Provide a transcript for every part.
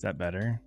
that better?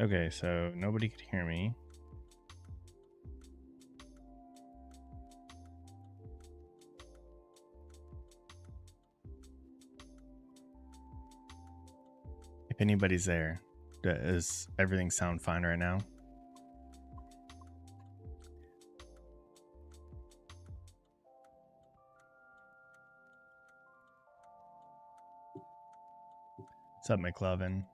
Okay, so nobody could hear me. If anybody's there, does everything sound fine right now? What's up, McLovin?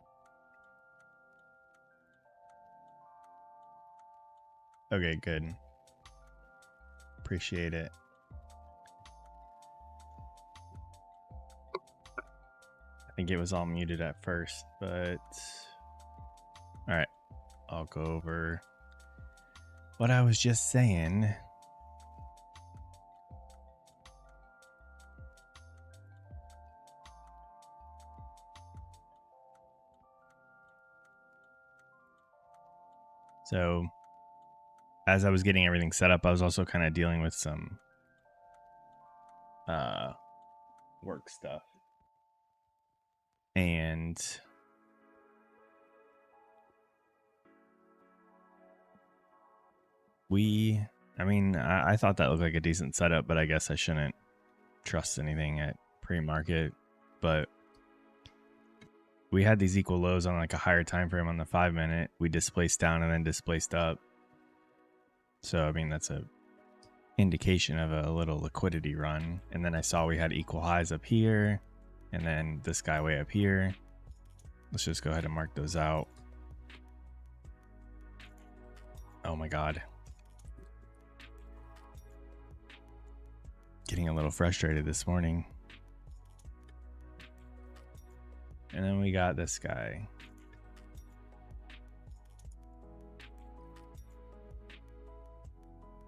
Okay, good. Appreciate it. I think it was all muted at first, but all right, I'll go over what I was just saying. So as I was getting everything set up, I was also kind of dealing with some work stuff. And I thought that looked like a decent setup, but I guess I shouldn't trust anything at pre-market. But we had these equal lows on like a higher time frame on the 5-minute. We displaced down and then displaced up. So, I mean, that's a indication of a little liquidity run. And then I saw we had equal highs up here and then this guy way up here. Let's just go ahead and mark those out. Oh my God. Getting a little frustrated this morning. And then we got this guy.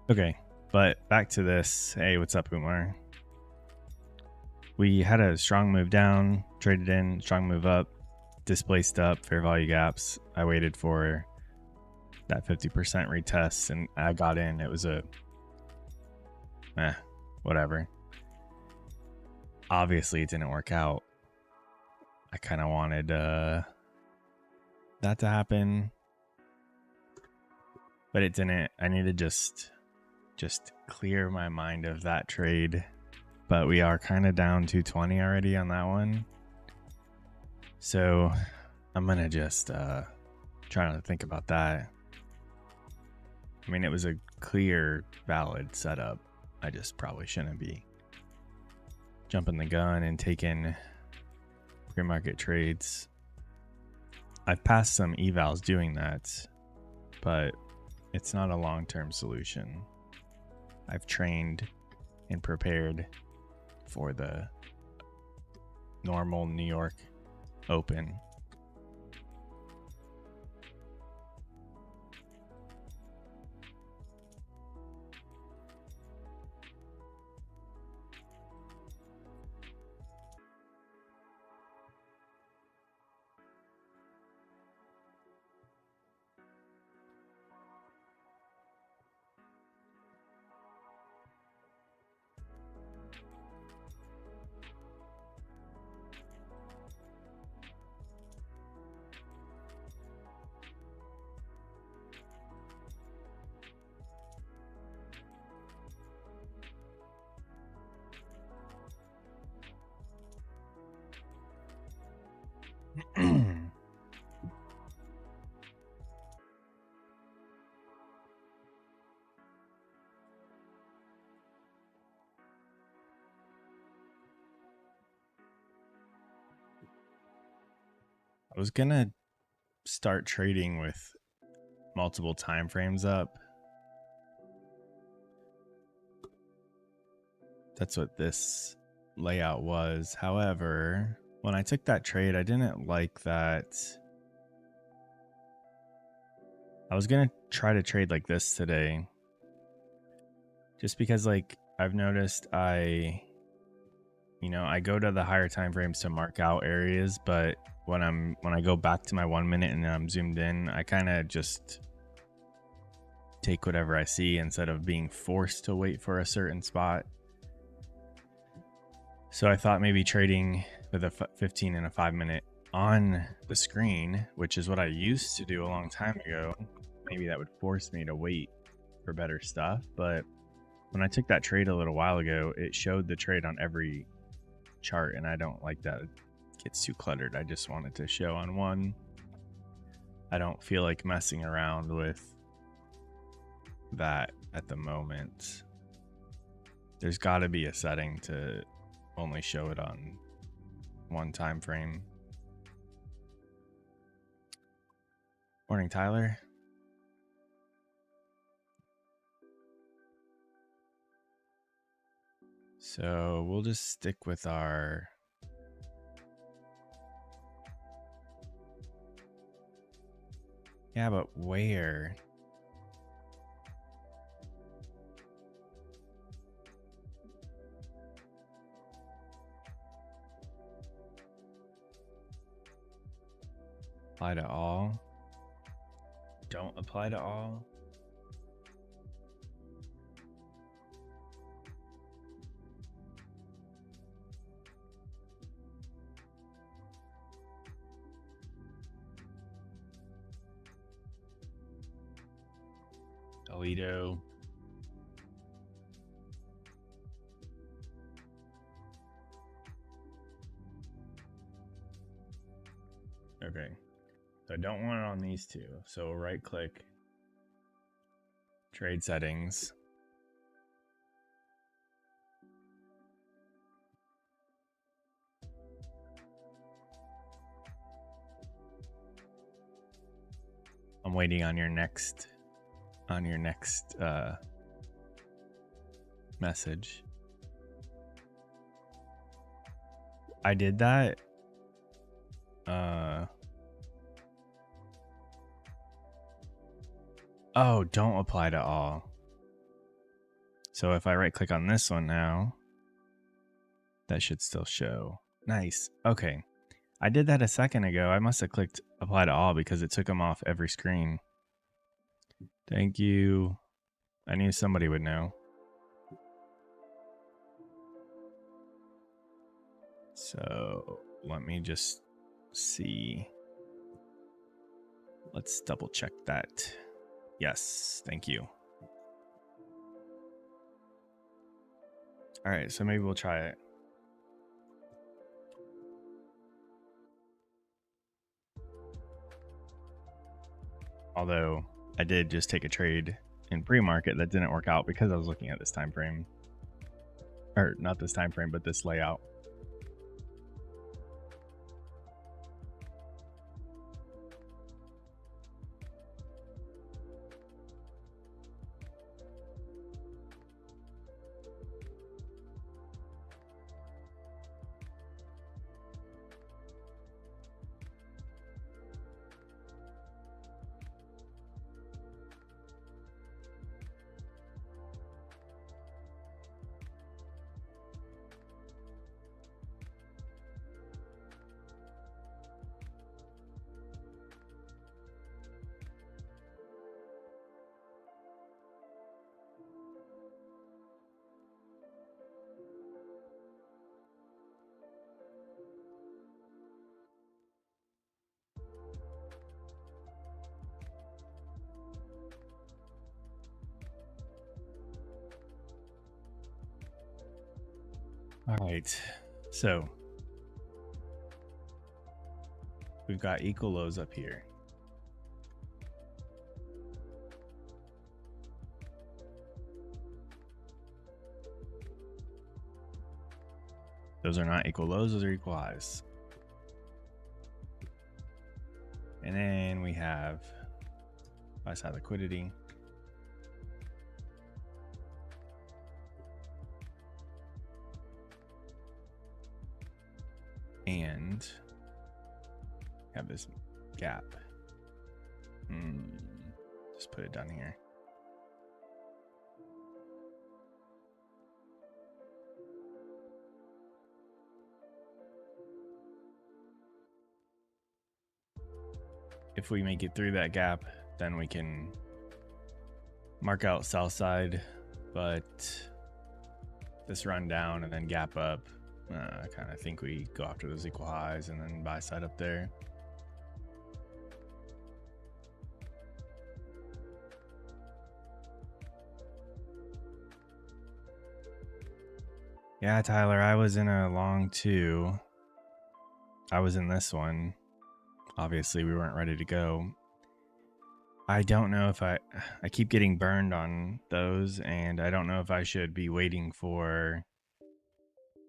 Okay, but back to this. Hey, what's up, Umar? We had a strong move down, traded in, strong move up, displaced up, fair value gaps. I waited for that 50% retest and I got in. It was a whatever. Obviously, it didn't work out. I kind of wanted that to happen, but it didn't. I need to just clear my mind of that trade. But we are kind of down 220 already on that one. So I'm going to just try not to think about that. I mean, it was a clear, valid setup. I just probably shouldn't be jumping the gun and taking pre-market trades. I've passed some evals doing that, but it's not a long-term solution. I've trained and prepared for the normal New York Open. I was gonna start trading with multiple time frames up. That's what this layout was. However, when I took that trade, I didn't like that. I was gonna try to trade like this today, just because like I've noticed I go to the higher time frames to mark out areas, but when I go back to my 1 minute and I'm zoomed in, I kind of just take whatever I see instead of being forced to wait for a certain spot. So I thought maybe trading with a 15 and a 5 minute on the screen, which is what I used to do a long time ago, maybe that would force me to wait for better stuff. But when I took that trade a little while ago, it showed the trade on every chart, and I don't like that. It gets too cluttered. I just want it to show on one. I don't feel like messing around with that at the moment. There's got to be a setting to only show it on one time frame. Morning, Tyler. So we'll just stick with our but where? Apply to all. Don't apply to all. Alito. Okay. So I don't want it on these two. So right click, trade settings. I'm waiting on your next message. I did that. Oh, don't apply to all. So if I right click on this one now, that should still show. Nice. Okay. I did that a second ago. I must have clicked apply to all because it took them off every screen. Thank you. I knew somebody would know. So let me just see. Let's double check that. Yes, thank you. All right, so maybe we'll try it. Although I did just take a trade in pre-market that didn't work out because I was looking at this time frame. Or not this time frame, but this layout. All right, so we've got equal lows up here. Those are not equal lows, those are equal highs. And then we have buy side liquidity. And have this gap. Just put it down here. If we make it through that gap, then we can mark out sell side, but this run down and then gap up, I kind of think we go after those equal highs and then buy side up there. Yeah, Tyler, I was in a long too. I was in this one. Obviously, we weren't ready to go. I don't know if I keep getting burned on those, and I don't know if I should be waiting for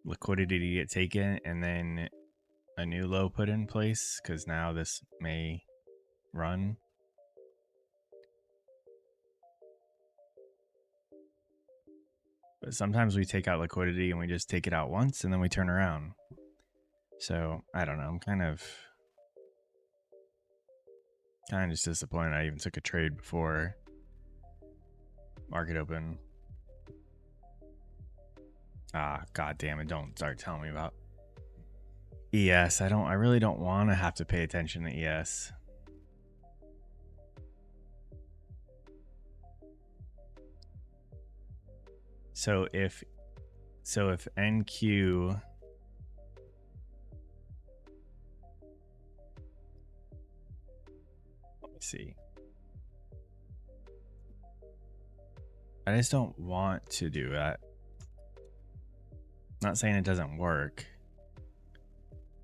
liquidity to get taken and then a new low put in place, because now this may run. But sometimes we take out liquidity and we just take it out once and then we turn around. So I don't know. I'm kind of just disappointed I even took a trade before market open. God damn it. Don't start telling me about ES. I really don't want to have to pay attention to ES. So if NQ let me see. I just don't want to do that. Not saying it doesn't work.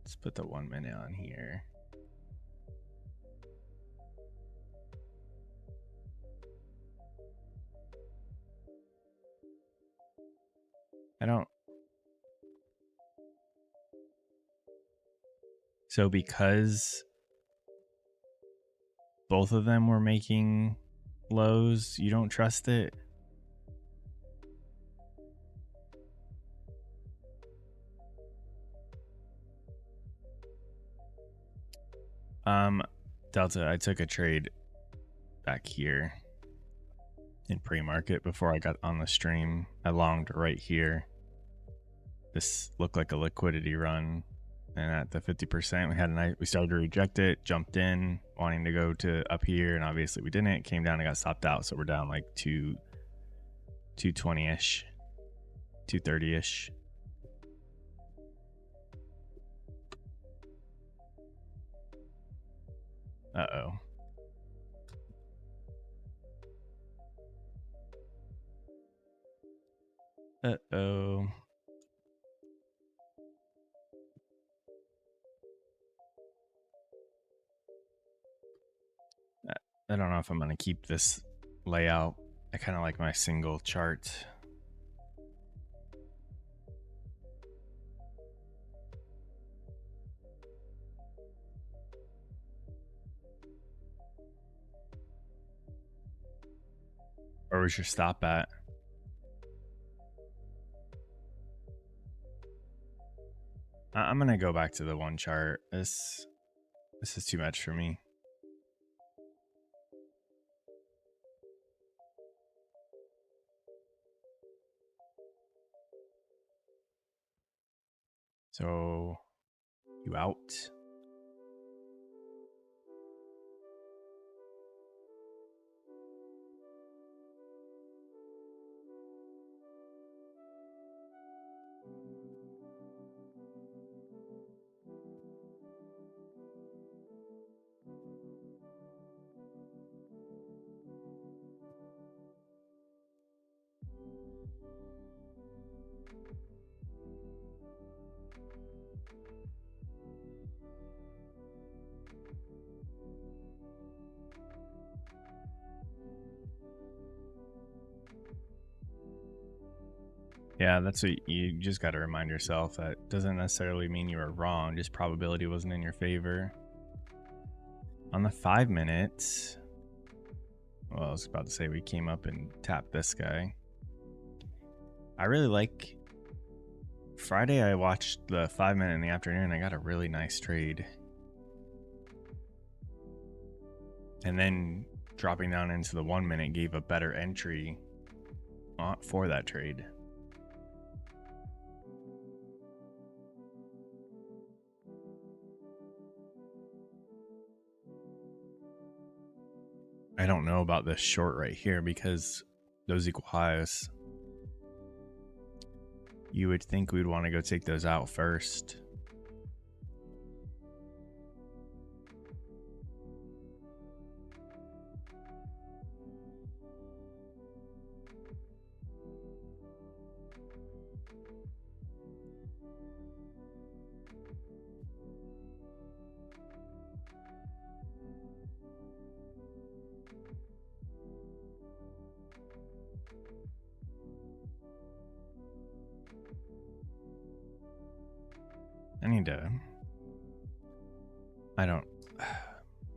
Let's put the 1 minute on here. So because both of them were making lows, you don't trust it? Delta, I took a trade back here in pre-market before I got on the stream. I longed right here. This looked like a liquidity run, and at the 50%, we started to reject it, jumped in, wanting to go to up here, and obviously we didn't. It came down and got stopped out, so we're down like 220-ish, 230-ish. Uh-oh. Uh-oh. I don't know if I'm going to keep this layout. I kind of like my single chart. Where was your stop at? I'm going to go back to the one chart. This is too much for me. So, you out? Yeah, that's what you just got to remind yourself. That doesn't necessarily mean you were wrong. Just probability wasn't in your favor. On the 5 minutes, well, I was about to say we came up and tapped this guy. I really like Friday. I watched the 5 minute in the afternoon. I got a really nice trade. And then dropping down into the 1 minute gave a better entry for that trade. I don't know about this short right here because those equal highs. You would think we'd want to go take those out first.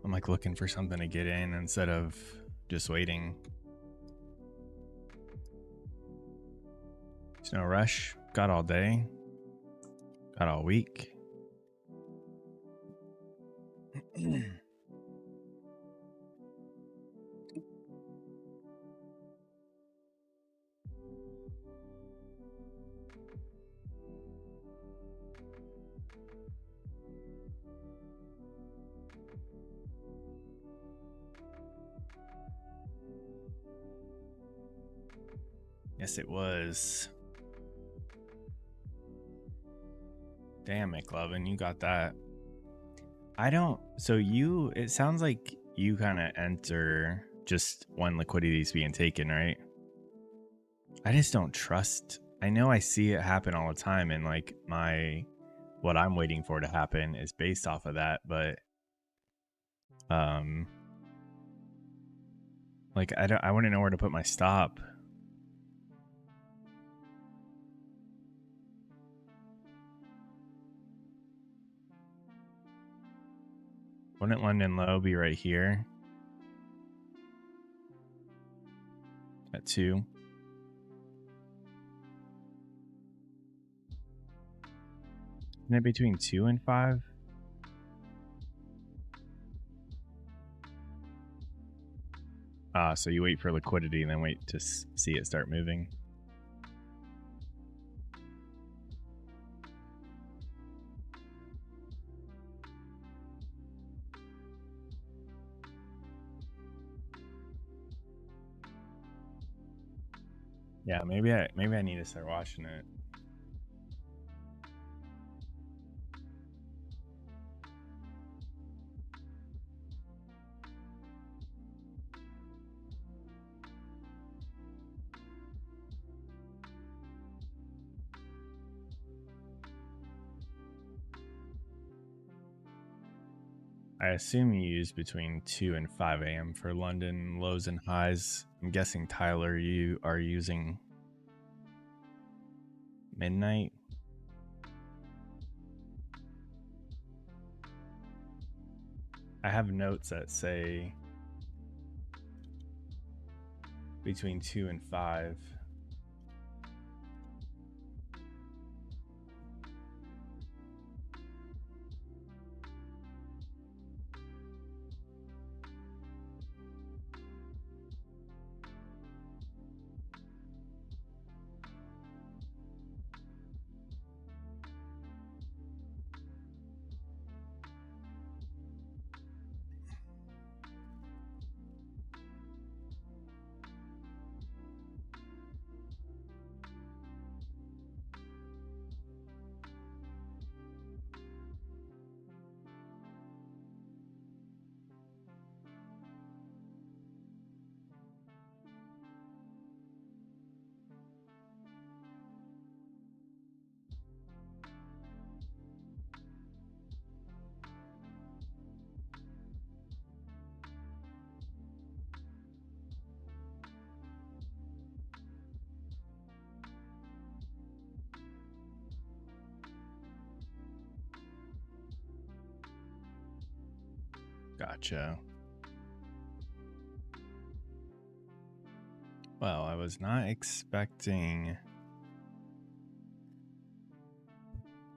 I'm like looking for something to get in instead of just waiting. There's no rush. Got all day. Got all week. Yes, it was. Damn, McLovin, you got that. It sounds like you kind of enter just when liquidity is being taken, right? I just don't trust. I know I see it happen all the time, and like what I'm waiting for to happen is based off of that, but like I wouldn't know where to put my stop. Wouldn't London low be right here at 2? Isn't it between 2 and 5? So you wait for liquidity and then wait to see it start moving. Yeah, maybe I need to start watching it. I assume you use between 2 and 5 a.m. for London lows and highs. I'm guessing, Tyler, you are using midnight. I have notes that say between 2 and 5. Gotcha. Well, I was not expecting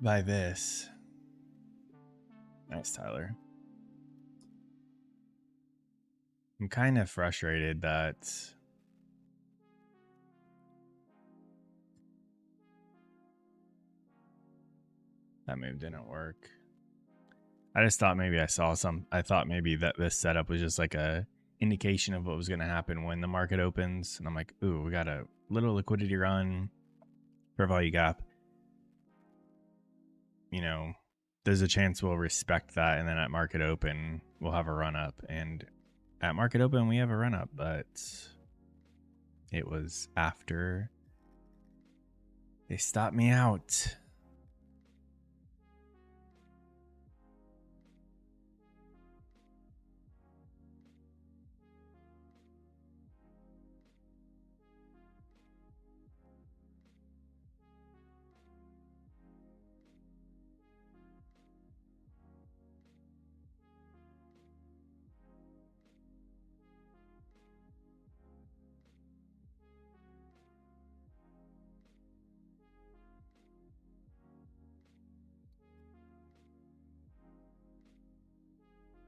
by this. Nice, Tyler. I'm kind of frustrated that that move didn't work. I just thought maybe I thought maybe that this setup was just like a indication of what was going to happen when the market opens. And I'm like, ooh, we got a little liquidity run for value gap. You know, there's a chance we'll respect that. And then at market open, we'll have a run up. And at market open, we have a run up. But it was after they stopped me out.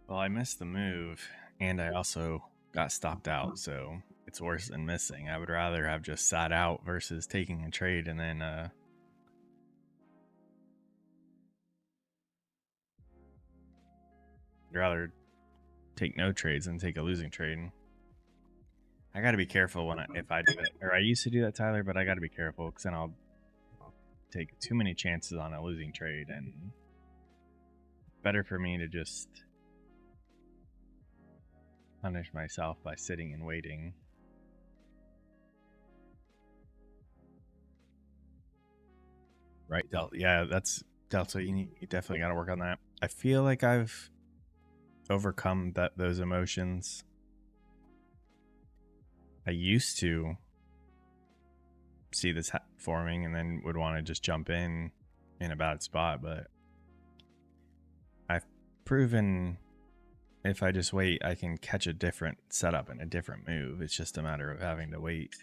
Well, I missed the move, and I also got stopped out, so it's worse than missing. I would rather have just sat out versus taking a trade and then I'd rather take no trades than take a losing trade. I got to be careful if I do it, or I used to do that, Tyler, but I got to be careful because then I'll take too many chances on a losing trade, and better for me to just punish myself by sitting and waiting. Right, Delta. Yeah, that's Delta. You definitely got to work on that. I feel like I've overcome those emotions. I used to see this forming and then would want to just jump in a bad spot, but I've proven if I just wait, I can catch a different setup and a different move. It's just a matter of having to wait.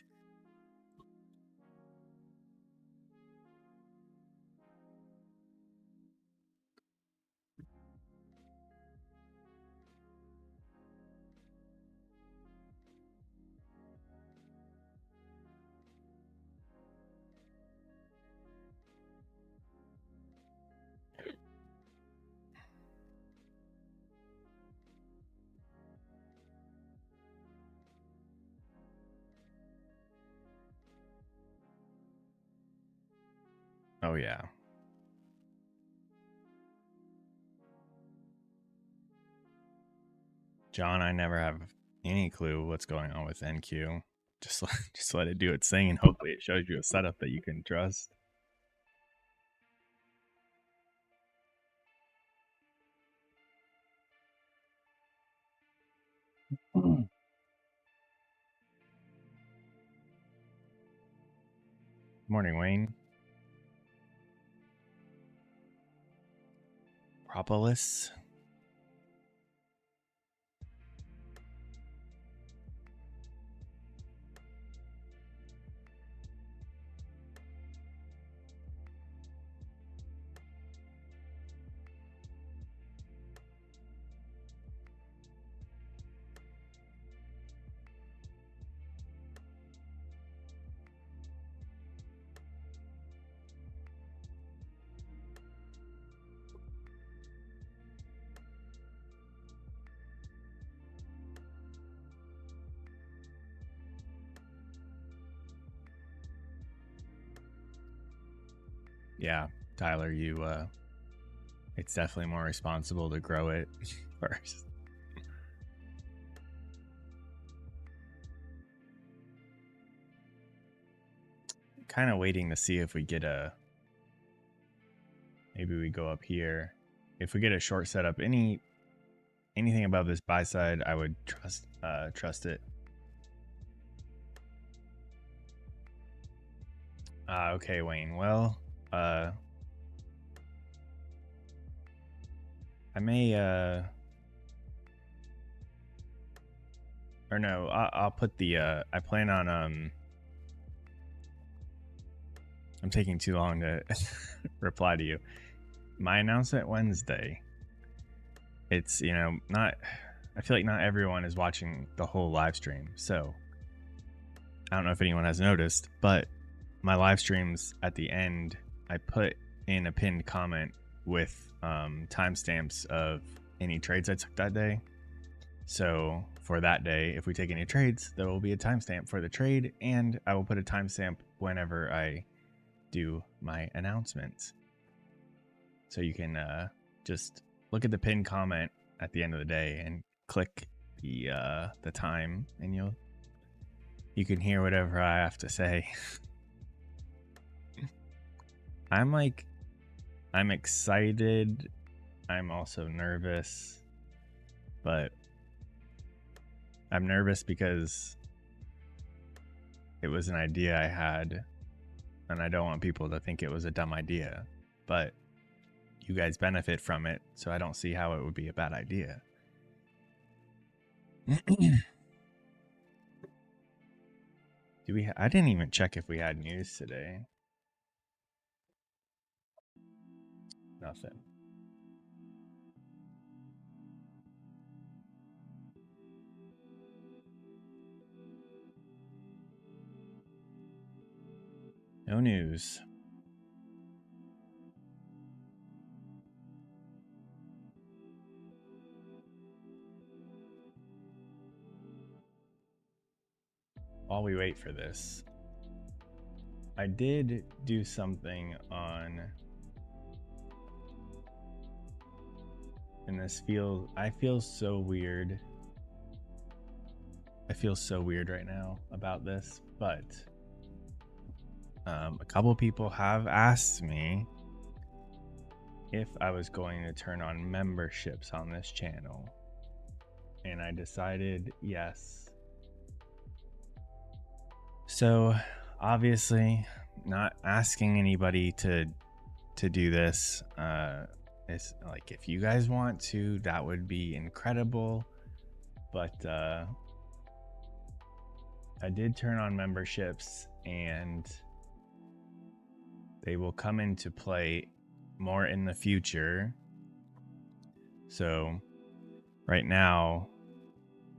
Oh, yeah. John, I never have any clue what's going on with NQ. Just let it do its thing, and hopefully it shows you a setup that you can trust. Morning, Wayne. Propolis. Yeah, Tyler, it's definitely more responsible to grow it first. Kind of waiting to see if we get maybe we go up here. If we get a short setup, anything above this buy side, I would trust it. Okay, Wayne. Well, I may or no, I'll put the, I plan on, I'm taking too long to reply to you. My announcement Wednesday. It's, you know, not, I feel like not everyone is watching the whole live stream. So I don't know if anyone has noticed, but my live streams at the end, I put in a pinned comment with timestamps of any trades I took that day. So for that day, if we take any trades, there will be a timestamp for the trade, and I will put a timestamp whenever I do my announcements. So you can just look at the pinned comment at the end of the day and click the time, and you can hear whatever I have to say. I'm excited. I'm also nervous, but I'm nervous because it was an idea I had, and I don't want people to think it was a dumb idea, but you guys benefit from it, so I don't see how it would be a bad idea. I didn't even check if we had news today. Nothing. No news. While we wait for this, I did do something on, and I feel so weird. I feel so weird right now about this, but a couple people have asked me if I was going to turn on memberships on this channel, and I decided yes. So obviously not asking anybody to do this. It's like, if you guys want to, that would be incredible, but I did turn on memberships, and they will come into play more in the future. So right now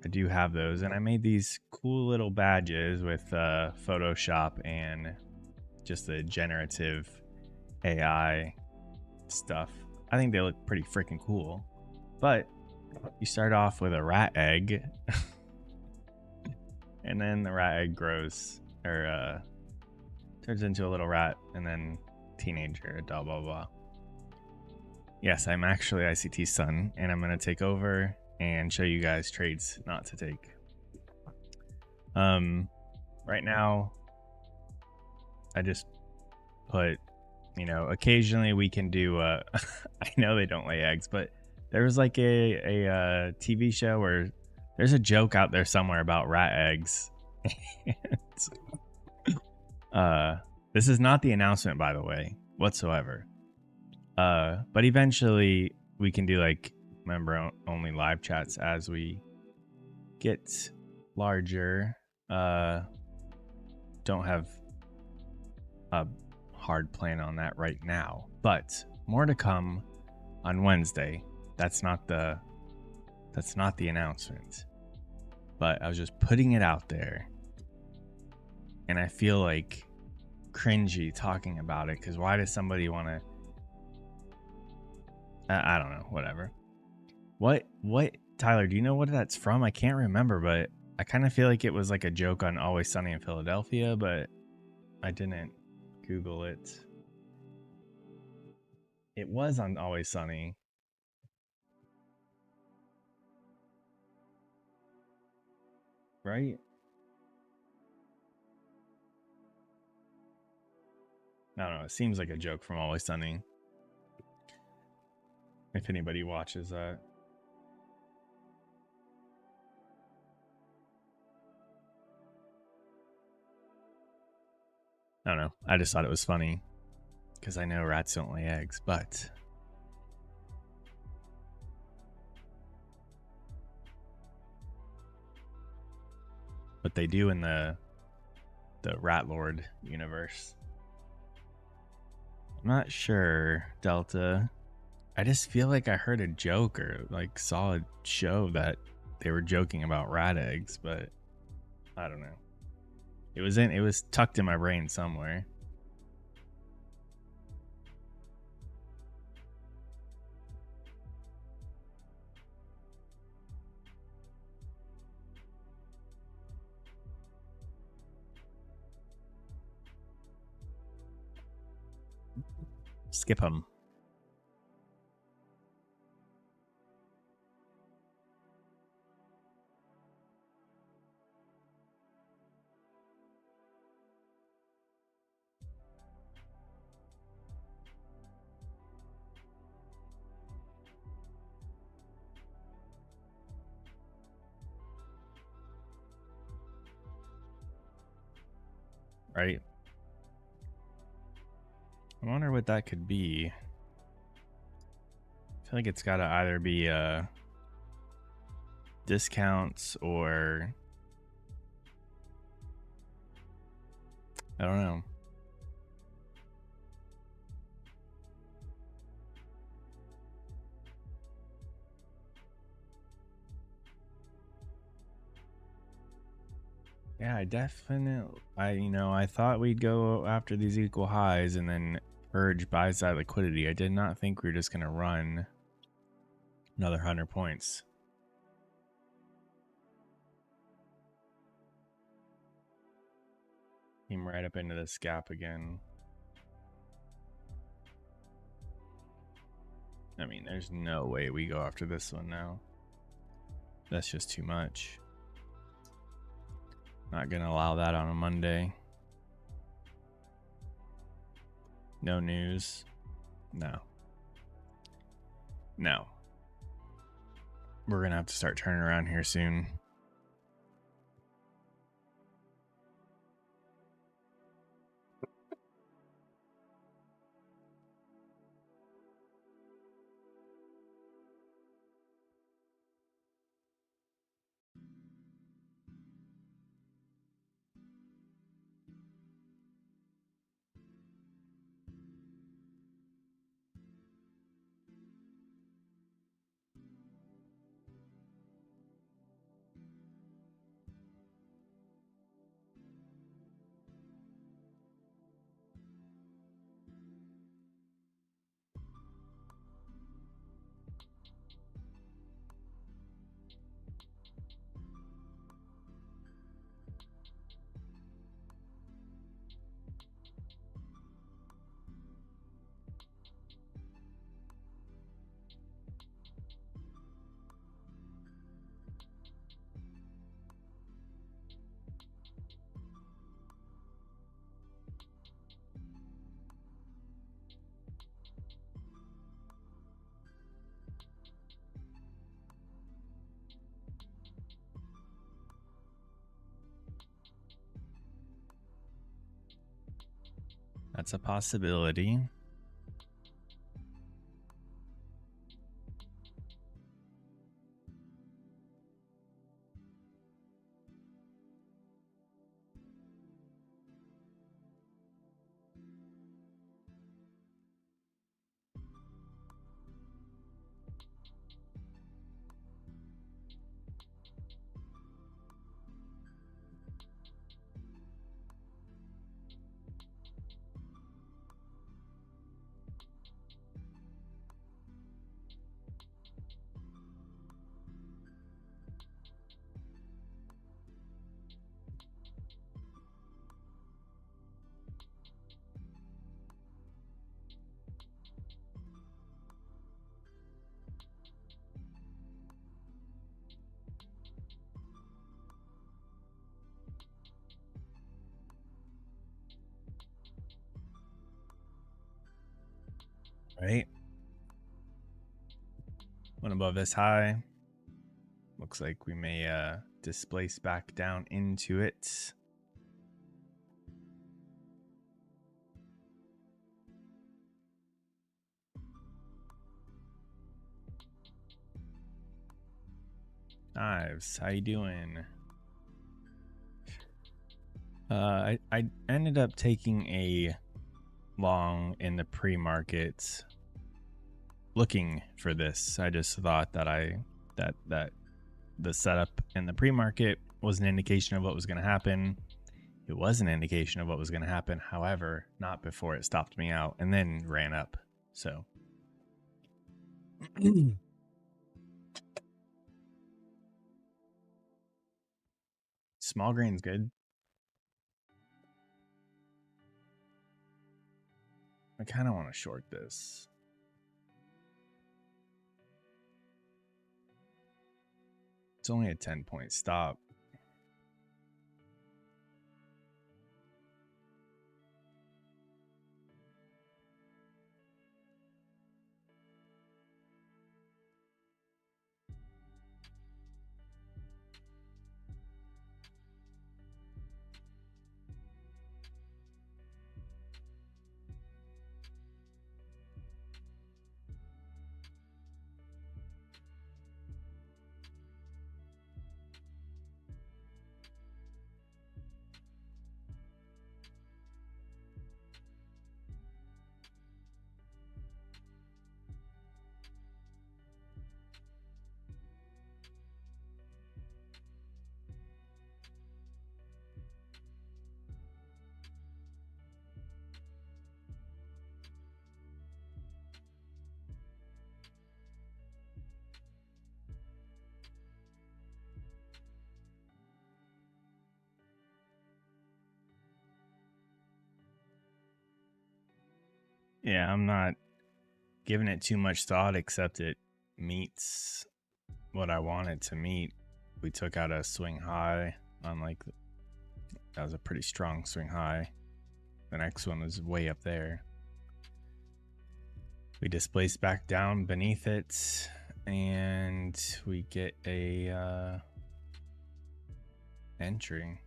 I do have those, and I made these cool little badges with Photoshop and just the generative AI stuff. I think they look pretty freaking cool. But you start off with a rat egg, and then the rat egg grows, or turns into a little rat, and then teenager, blah blah blah. Yes, I'm actually ICT's son, and I'm gonna take over and show you guys trades not to take. Right now, I just put, you know, occasionally we can do I know they don't lay eggs, but there was like a TV show where there's a joke out there somewhere about rat eggs. This is not the announcement, by the way, whatsoever. But eventually we can do like member only live chats as we get larger. Don't have a hard plan on that right now, but more to come on Wednesday. That's not the announcement, but I was just putting it out there, and I feel like cringy talking about it, because why does somebody want to, I don't know, whatever. What Tyler, do you know what that's from? I can't remember, but I kind of feel like it was like a joke on Always Sunny in Philadelphia, but I didn't Google it. It was on Always Sunny. Right? I don't know. It seems like a joke from Always Sunny. If anybody watches that. I don't know. I just thought it was funny, because I know rats don't lay eggs, but but they do in the Rat Lord universe. I'm not sure, Delta. I just feel like I heard a joke or like saw a show that they were joking about rat eggs, but I don't know. It was tucked in my brain somewhere. Skip them. Right? I wonder what that could be. I feel like it's got to either be discounts or I don't know. Yeah, I thought we'd go after these equal highs and then purge buy side liquidity. I did not think we were just going to run another 100 points. Came right up into this gap again. I mean, there's no way we go after this one now. That's just too much. Not gonna allow that on a Monday. No news. No. No. We're gonna have to start turning around here soon. That's a possibility. Right? One above this high. Looks like we may displace back down into it. Ives, how you doing? I ended up taking a long in the pre-market looking for this. I just thought that that the setup in the pre-market was an indication of what was going to happen. It was an indication of what was going to happen. However, not before it stopped me out and then ran up. So small grain's good. I kind of want to short this. It's only a 10-point stop. Yeah, I'm not giving it too much thought, except it meets what I want it to meet. We took out a swing high on that was a pretty strong swing high. The next one was way up there. We displaced back down beneath it, and we get a entry.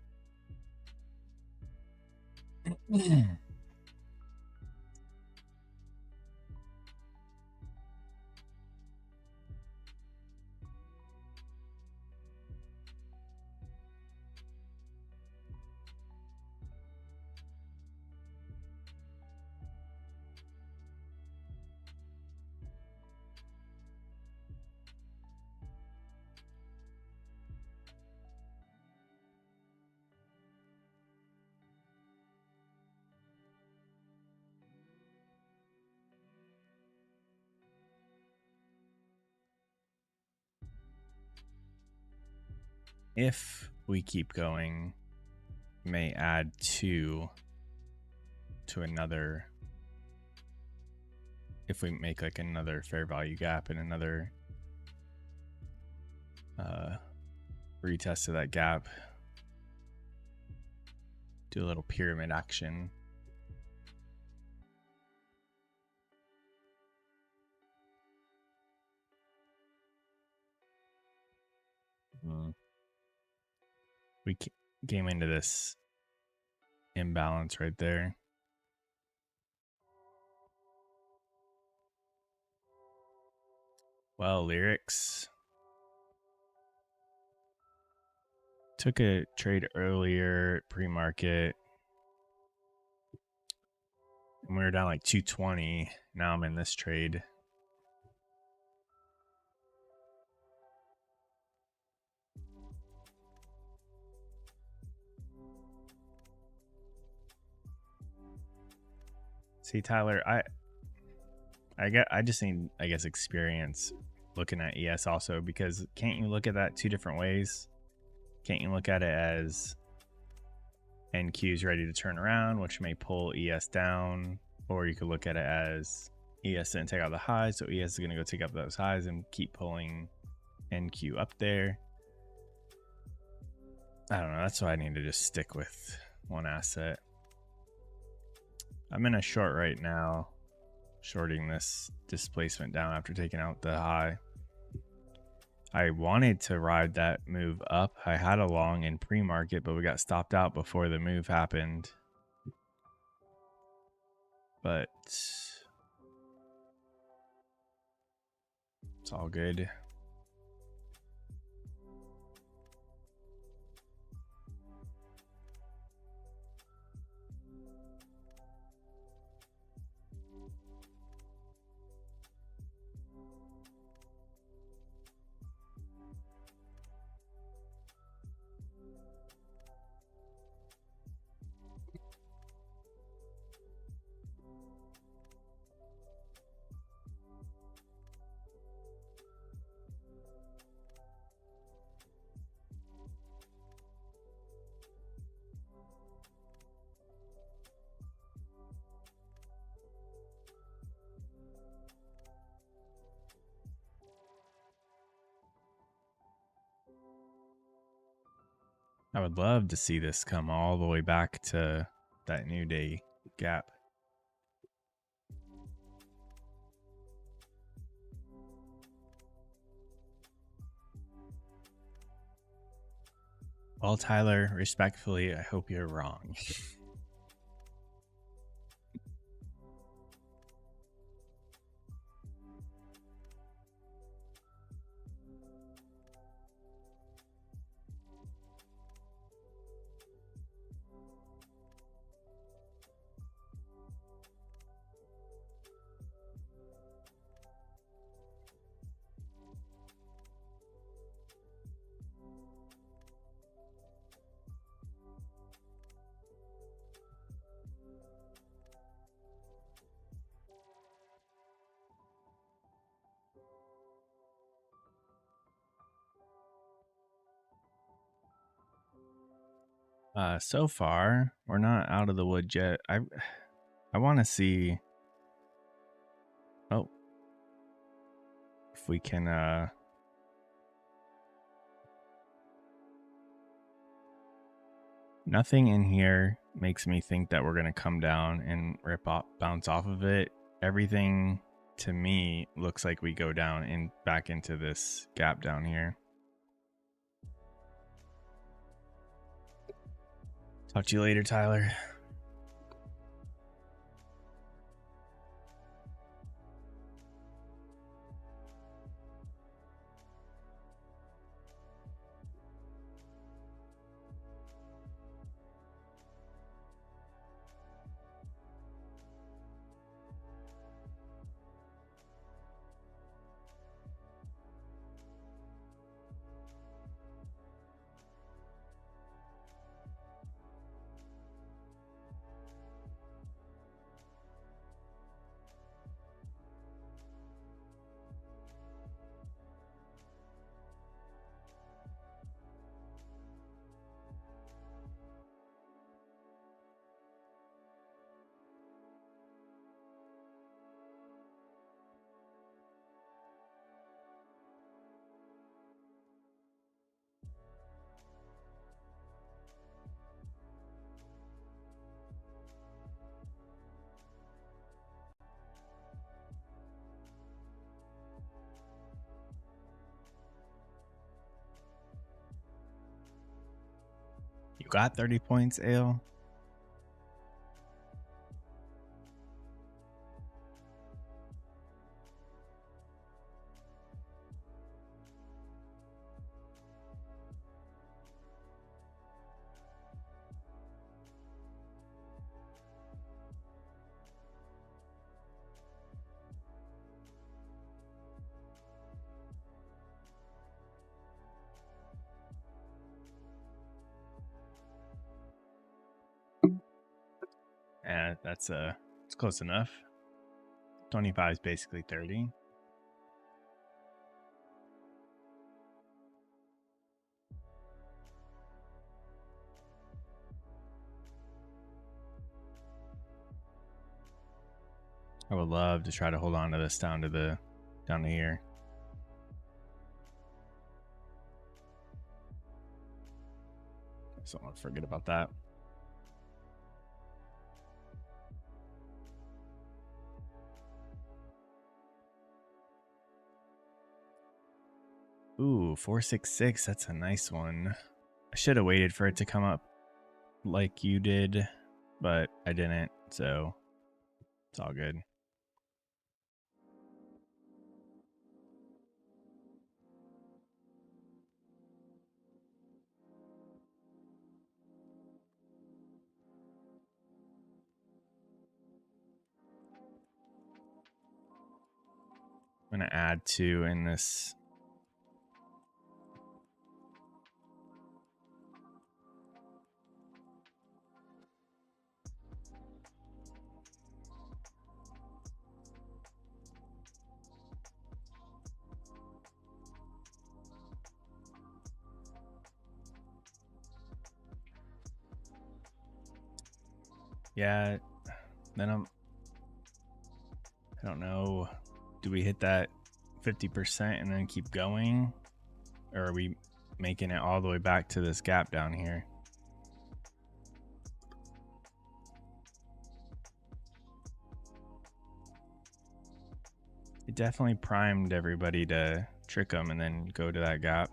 If we keep going, may add two to another. If we make like another fair value gap and another retest of that gap, do a little pyramid action. We came into this imbalance right there. Well, lyrics. Took a trade earlier pre-market. And we were down like 220. Now I'm in this trade. See, Tyler, I just need, I guess, experience looking at ES also, because can't you look at that two different ways? Can't you look at it as NQ is ready to turn around, which may pull ES down, or you could look at it as ES didn't take out the highs, so ES is going to go take up those highs and keep pulling NQ up there. I don't know. That's why I need to just stick with one asset. I'm in a short right now, shorting this displacement down after taking out the high. I wanted to ride that move up. I had a long in pre-market, but we got stopped out before the move happened. But it's all good. I would love to see this come all the way back to that new day gap. Well, Tyler, respectfully, I hope you're wrong. So far, we're not out of the woods yet. I want to see. Oh, if we can. Nothing in here makes me think that we're gonna come down and bounce off of it. Everything to me looks like we go down and back into this gap down here. Talk to you later, Tyler. You got 30 points, Ale? Yeah, it's close enough. 25 is basically 30. I would love to try to hold on to this down to here. So I don't want to forget about that. Ooh, 466. That's a nice one. I should have waited for it to come up like you did, but I didn't, so it's all good. I'm going to add 2 in this. Yeah, then I don't know. Do we hit that 50% and then keep going? Or are we making it all the way back to this gap down here. It definitely primed everybody to trick them and then go to that gap.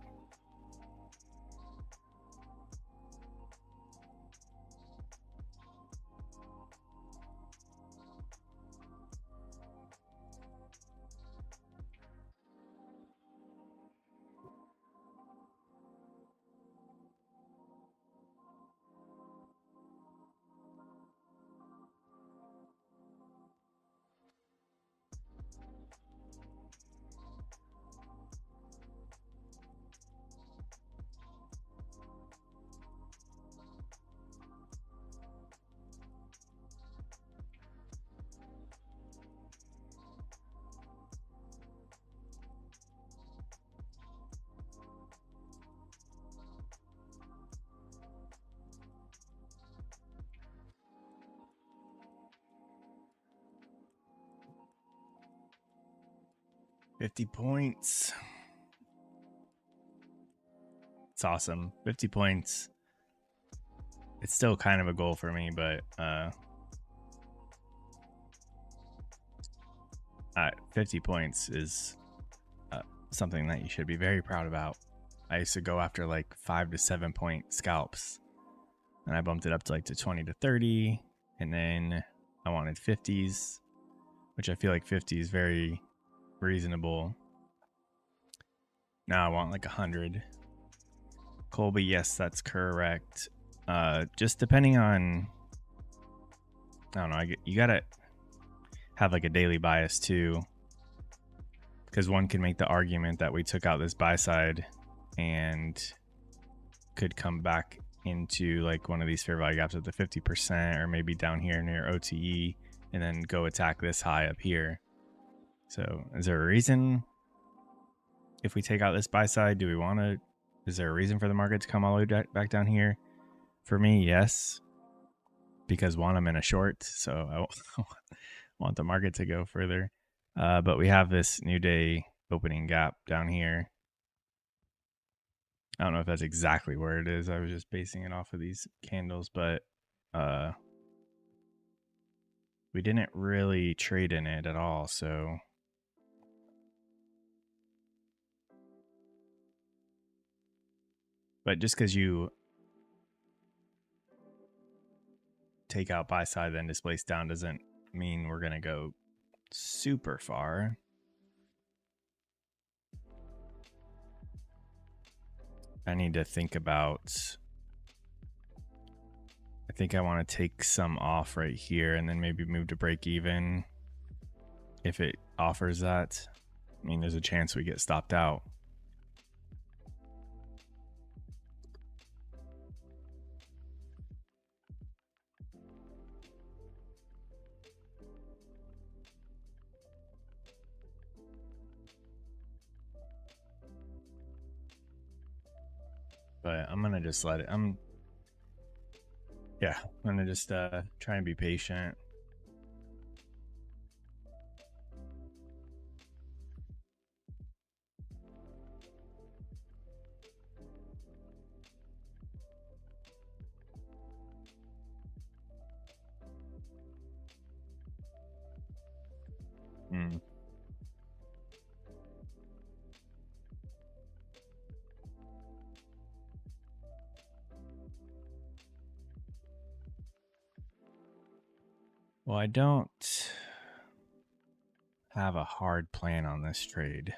$50 points. It's awesome. 50 points. It's still kind of a goal for me, but 50 points is something that you should be very proud about. I used to go after like 5 to 7 point scalps, and I bumped it up to like to 20 to 30, and then I wanted 50s, which I feel like 50 is very reasonable. Now I want like 100. Colby, yes, that's correct. Just depending on, I don't know, you gotta have like a daily bias too, because one can make the argument that we took out this buy side and could come back into like one of these fair value gaps at the 50%, or maybe down here near OTE, and then go attack this high up here. So is there a reason if we take out this buy side? Do we want to, is there a reason for the market to come all the way back down here? For me, yes, because one, I'm in a short, so I want the market to go further. But we have this new day opening gap down here. I don't know if that's exactly where it is. I was just basing it off of these candles, but we didn't really trade in it at all, so but just because you take out buy side then displace down doesn't mean we're gonna go super far. I need to think about, I think I want to take some off right here and then maybe move to break even if it offers that. I mean, there's a chance we get stopped out. But I'm gonna just let it, I'm gonna just try and be patient. Well, I don't have a hard plan on this trade.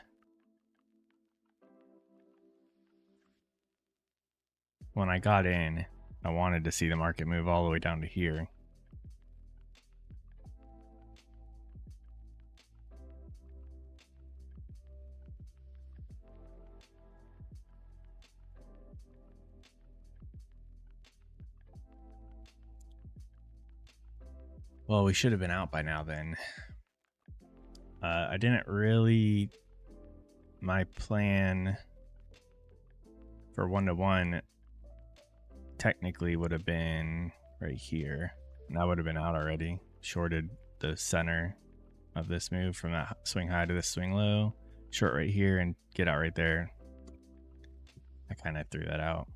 When I got in, I wanted to see the market move all the way down to here. Well, we should have been out by now then. I didn't really, my plan for 1-to-1 technically would have been right here. And I would have been out already. Shorted the center of this move from that swing high to this swing low. Short right here and get out right there. I kind of threw that out.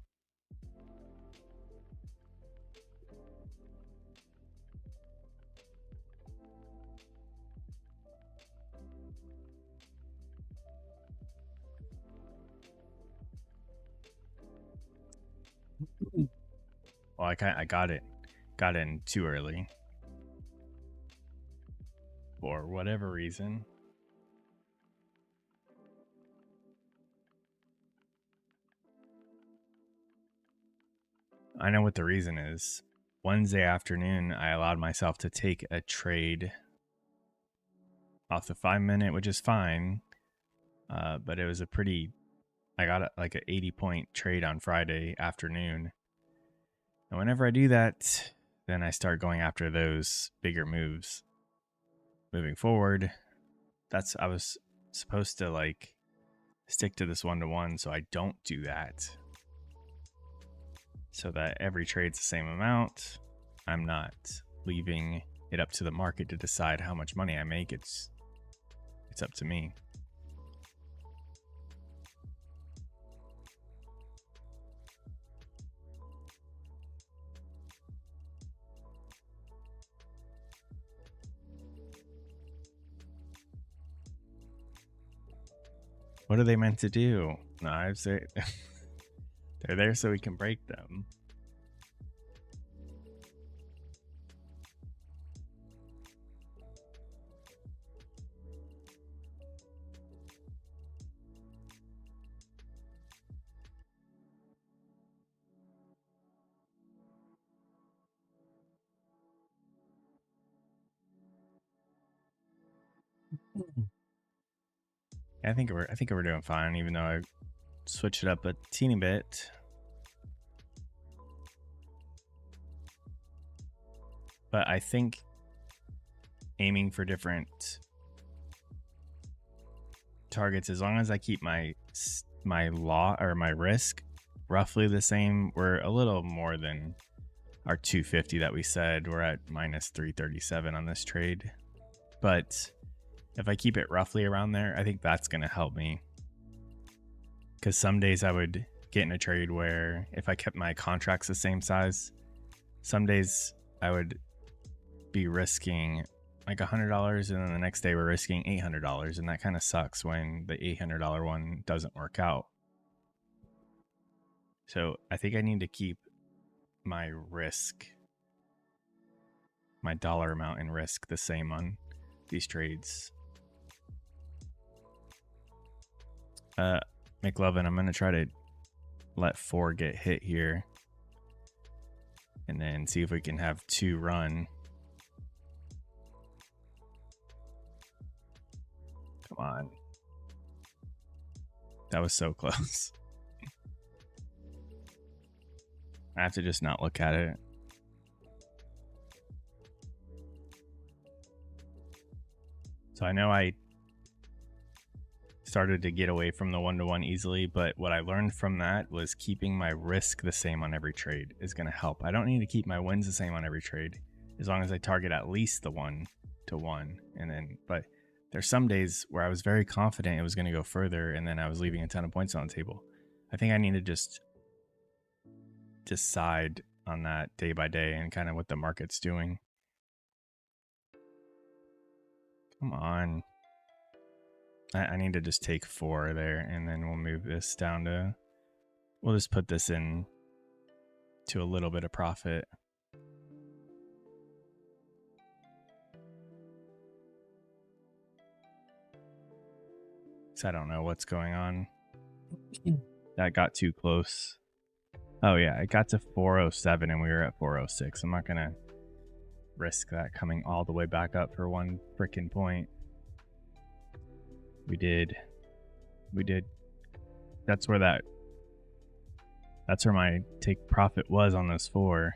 Well, I got in too early for whatever reason. I know what the reason is. Wednesday afternoon, I allowed myself to take a trade off the 5-minute, which is fine. But it was I got like an 80-point trade on Friday afternoon. And whenever I do that, then I start going after those bigger moves. Moving forward, I was supposed to like stick to this 1-to-1, so I don't do that. So that every trade's the same amount. I'm not leaving it up to the market to decide how much money I make. It's up to me. What are they meant to do? Knives, they're there so we can break them. I think we're doing fine, even though I switched it up a teeny bit. But I think aiming for different targets, as long as I keep my risk roughly the same, we're a little more than our 250 that we said. We're at minus 337 on this trade. But if I keep it roughly around there, I think that's going to help me. Because some days I would get in a trade where if I kept my contracts the same size, some days I would be risking like $100, and then the next day we're risking $800, and that kind of sucks when the $800 one doesn't work out. So I think I need to keep my risk, my dollar amount in risk, the same on these trades. McLovin, I'm going to try to let 4 get hit here and then see if we can have 2 run. Come on. That was so close. I have to just not look at it. So I know I started to get away from the 1-to-1 easily, but what I learned from that was keeping my risk the same on every trade is going to help. I don't need to keep my wins the same on every trade, as long as I target at least the 1-to-1. But there's some days where I was very confident it was going to go further, and then I was leaving a ton of points on the table. I think I need to just decide on that day by day and kind of what the market's doing. Come on. I need to just take 4 there, and then we'll move this down to, we'll just put this in to a little bit of profit. So I don't know what's going on. That got too close. Oh yeah, it got to 407 and we were at 406. I'm not gonna risk that coming all the way back up for 1 freaking point. We did. That's where my take profit was on those 4.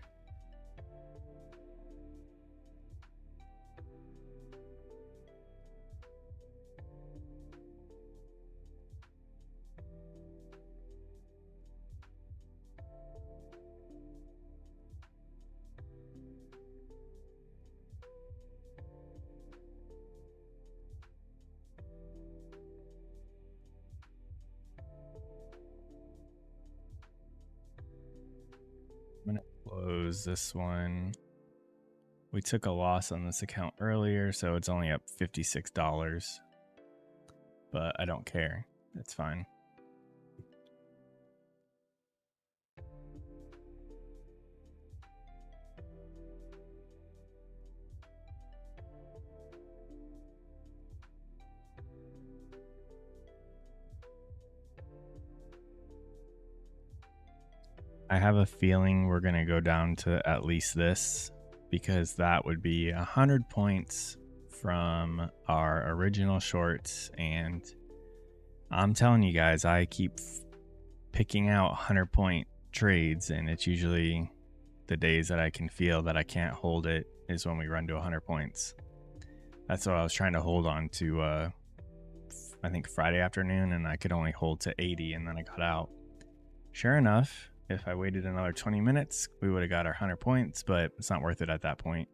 I'm going to close this one. We took a loss on this account earlier, so it's only up $56. But I don't care. It's fine. I have a feeling we're going to go down to at least this, because that would be 100 points from our original shorts. And I'm telling you guys, I keep picking out 100-point trades, and it's usually the days that I can feel that I can't hold it is when we run to 100 points. That's what I was trying to hold on to, I think Friday afternoon, and I could only hold to 80, and then I got out. Sure enough, if I waited another 20 minutes, we would have got our 100 points, but it's not worth it at that point.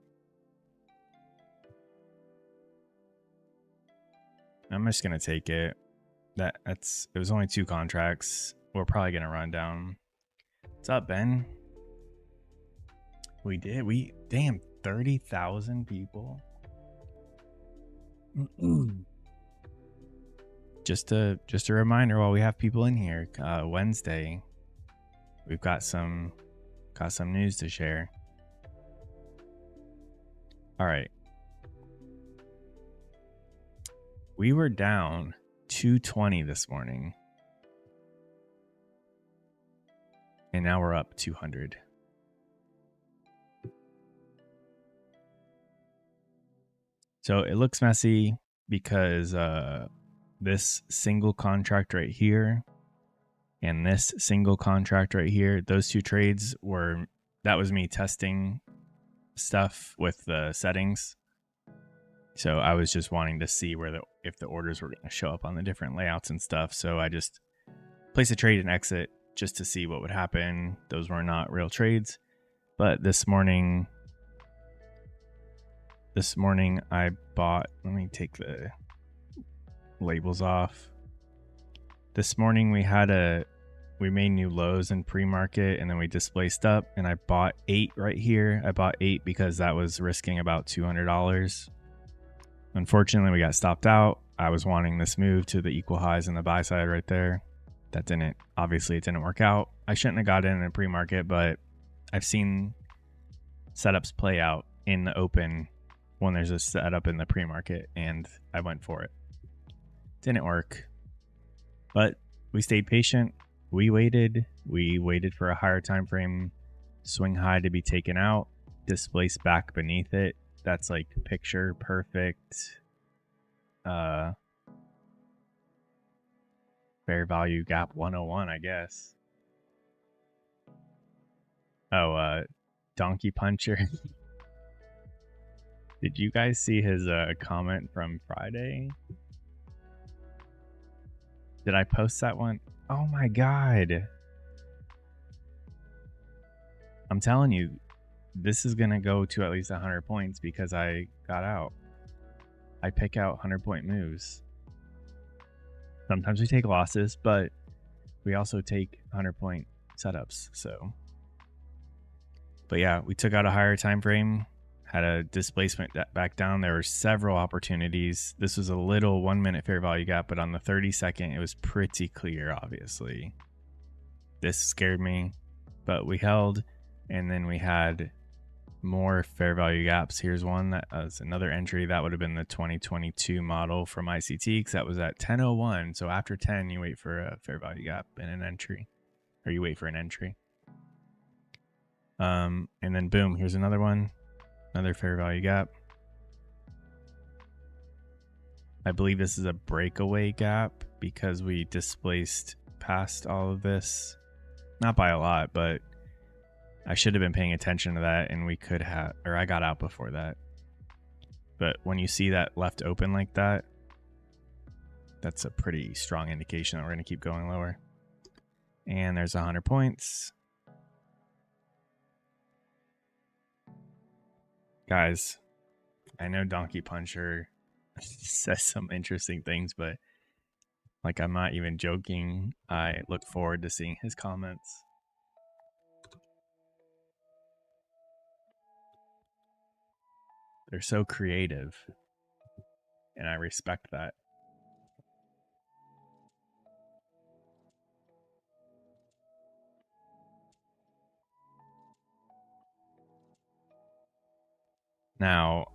I'm just going to take it. It was only 2 contracts. We're probably going to run down. What's up, Ben? Damn, 30,000 people. Just a reminder while we have people in here, Wednesday, we've got some news to share. All right. We were down 220 this morning. And now we're up 200. So it looks messy because this single contract right here and this single contract right here, those 2 trades that was me testing stuff with the settings. So I was just wanting to see if the orders were going to show up on the different layouts and stuff. So I just placed a trade and exit just to see what would happen. Those were not real trades. But this morning I bought, let me take the labels off. This morning we made new lows in pre-market, and then we displaced up, and I bought 8 right here. I bought 8 because that was risking about $200. Unfortunately, we got stopped out. I was wanting this move to the equal highs in the buy side right there. Obviously it didn't work out. I shouldn't have got in a pre-market, but I've seen setups play out in the open when there's a setup in the pre-market, and I went for it. Didn't work, but we stayed patient. We waited for a higher time frame swing high to be taken out, displace back beneath it. That's like picture perfect fair value gap 101, I guess. Oh, Donkey Puncher. Did you guys see his comment from Friday? Did I post that one? Oh my god. I'm telling you, this is going to go to at least 100 points because I got out. I pick out 100-point moves. Sometimes we take losses, but we also take 100-point setups. But yeah, we took out a higher time frame, had a displacement back down. There were several opportunities. This was a little 1-minute fair value gap, but on the 30-second, it was pretty clear, obviously. This scared me, but we held, and then we had more fair value gaps. Here's one that was another entry. That would have been the 2022 model from ICT, because that was at 10:01. So after 10, you wait for a fair value gap and an entry, or you wait for an entry. And then boom, here's another one, another fair value gap. I believe this is a breakaway gap because we displaced past all of this, not by a lot, but I should have been paying attention to that, and we could have, or I got out before that. But when you see that left open like that, that's a pretty strong indication that we're going to keep going lower. And there's 100 points. Guys, I know Donkey Puncher says some interesting things, but like, I'm not even joking. I look forward to seeing his comments. They're so creative, and I respect that. Now,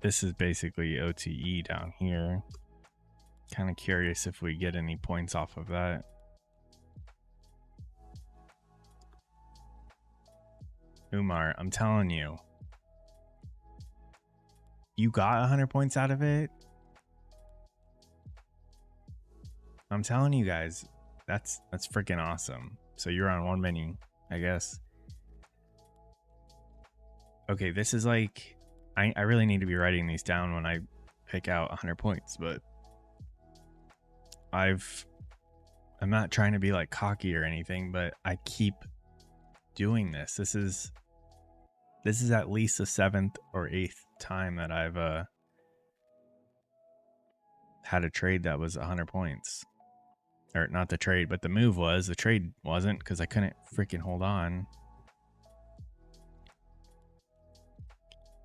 this is basically OTE down here. Kind of curious if we get any points off of that. Umar, I'm telling you, you got 100 points out of it. I'm telling you guys, that's freaking awesome. So you're on one mini, I guess. Okay, this is like, I really need to be writing these down when I pick out 100 points, but I'm not trying to be like cocky or anything, but I keep doing this. This is at least the 7th or 8th time that I've had a trade that was 100 points. Or not the trade, but the move was. The trade wasn't, because I couldn't freaking hold on.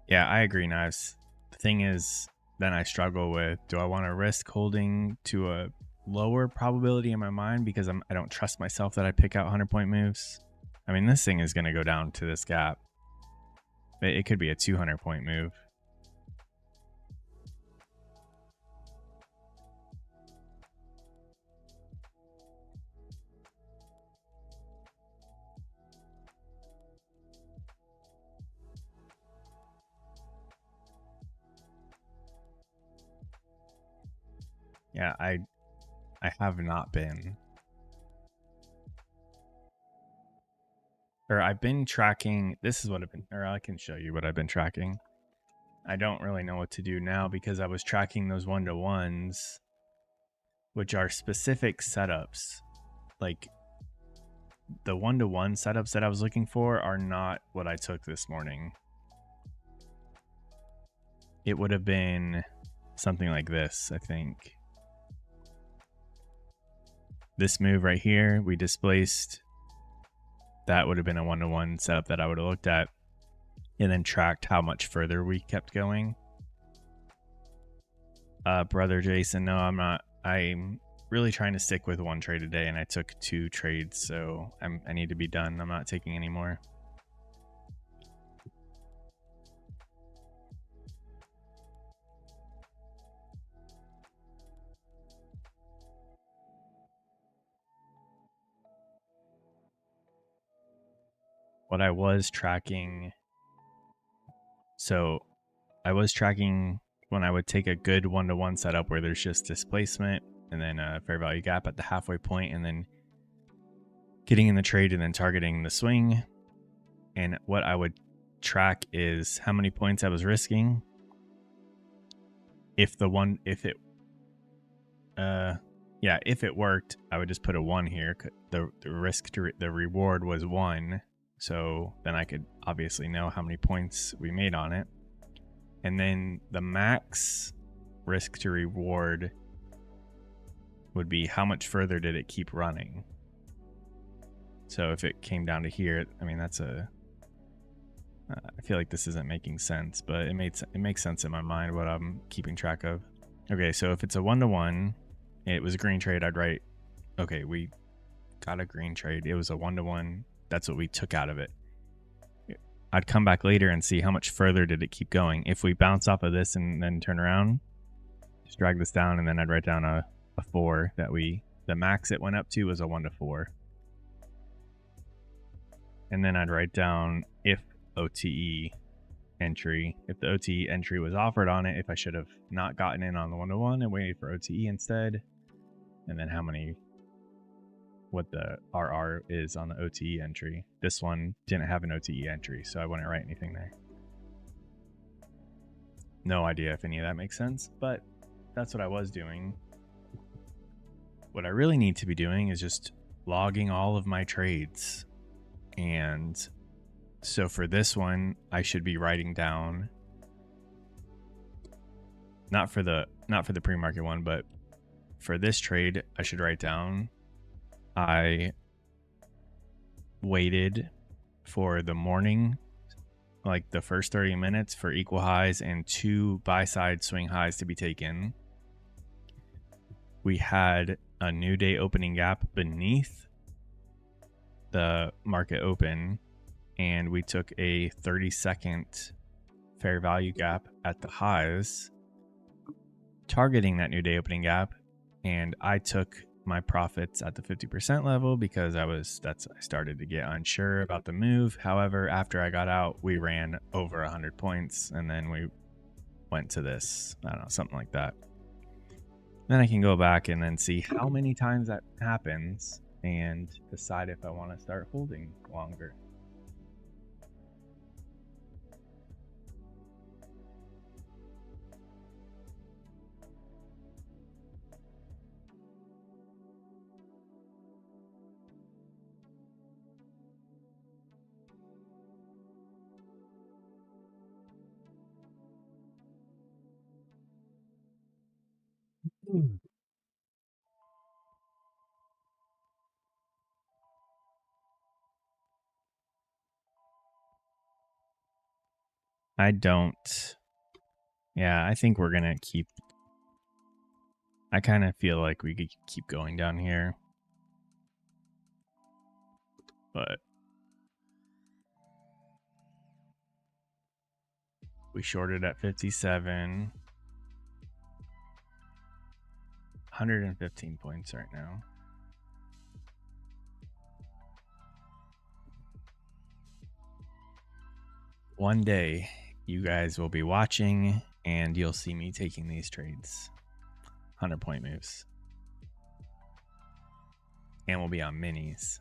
Yeah, I agree, Knives. The thing is, then I struggle with, do I want to risk holding to a lower probability in my mind because I don't trust myself that I pick out 100-point moves? I mean, this thing is going to go down to this gap. It could be a 200-point move. Yeah, I have not been. Or I've been tracking, this is what I've been, or I can show you what I've been tracking. I don't really know what to do now because I was tracking those 1-to-1s, which are specific setups. Like the 1-to-1 setups that I was looking for are not what I took this morning. It would have been something like this, I think. This move right here, we displaced. That would have been a 1-to-1 setup that I would have looked at and then tracked how much further we kept going. Brother Jason, no, I'm not. I'm really trying to stick with one trade a day, and I took 2 trades, so I need to be done. I'm not taking any more. What I was tracking, so I was tracking when I would take a good 1-to-1 setup where there's just displacement and then a fair value gap at the halfway point, and then getting in the trade and then targeting the swing. And what I would track is how many points I was risking. If it worked, I would just put a 1 here. The risk to the reward was 1. So then I could obviously know how many points we made on it. And then the max risk to reward would be how much further did it keep running. So if it came down to here, I mean, that's a... I feel like this isn't making sense, but it makes sense in my mind what I'm keeping track of. Okay, so if it's a 1-to-1, it was a green trade, I'd write, okay, we got a green trade. It was a 1-to-1. That's what we took out of it. I'd come back later and see how much further did it keep going. If we bounce off of this and then turn around, just drag this down, and then I'd write down a 4 that the max it went up to was a 1-to-4. And then I'd write down if OTE entry, if the OTE entry was offered on it, if I should have not gotten in on the 1-to-1 and waited for OTE instead, and then what the RR is on the OTE entry. This one didn't have an OTE entry, so I wouldn't write anything there. No idea if any of that makes sense, but that's what I was doing. What I really need to be doing is just logging all of my trades. And so for this one, I should be writing down, not for the pre-market one, but for this trade, I should write down, I waited for the morning like the first 30 minutes for equal highs and 2 buy-side swing highs to be taken. We had a new day opening gap beneath the market open, and we took a 30-second fair value gap at the highs, targeting that new day opening gap. And I took my profits at the 50% level because I started to get unsure about the move. However, after I got out, we ran over 100 points, and then we went to this, I don't know, something like that. Then I can go back and then see how many times that happens and decide if I want to start holding longer. I don't. Yeah, I think we're going to keep. I kind of feel like we could keep going down here. But we shorted at 57. 115 points right now. One day, you guys will be watching, and you'll see me taking these trades. 100-point moves. And we'll be on minis.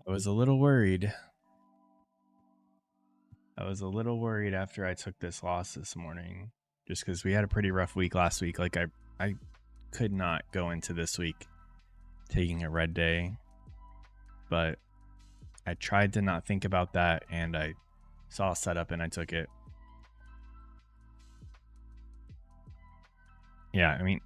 I was a little worried. After I took this loss this morning, just because we had a pretty rough week last week. Like I could not go into this week taking a red day, but I tried to not think about that, and I saw a setup and I took it. Yeah, I mean,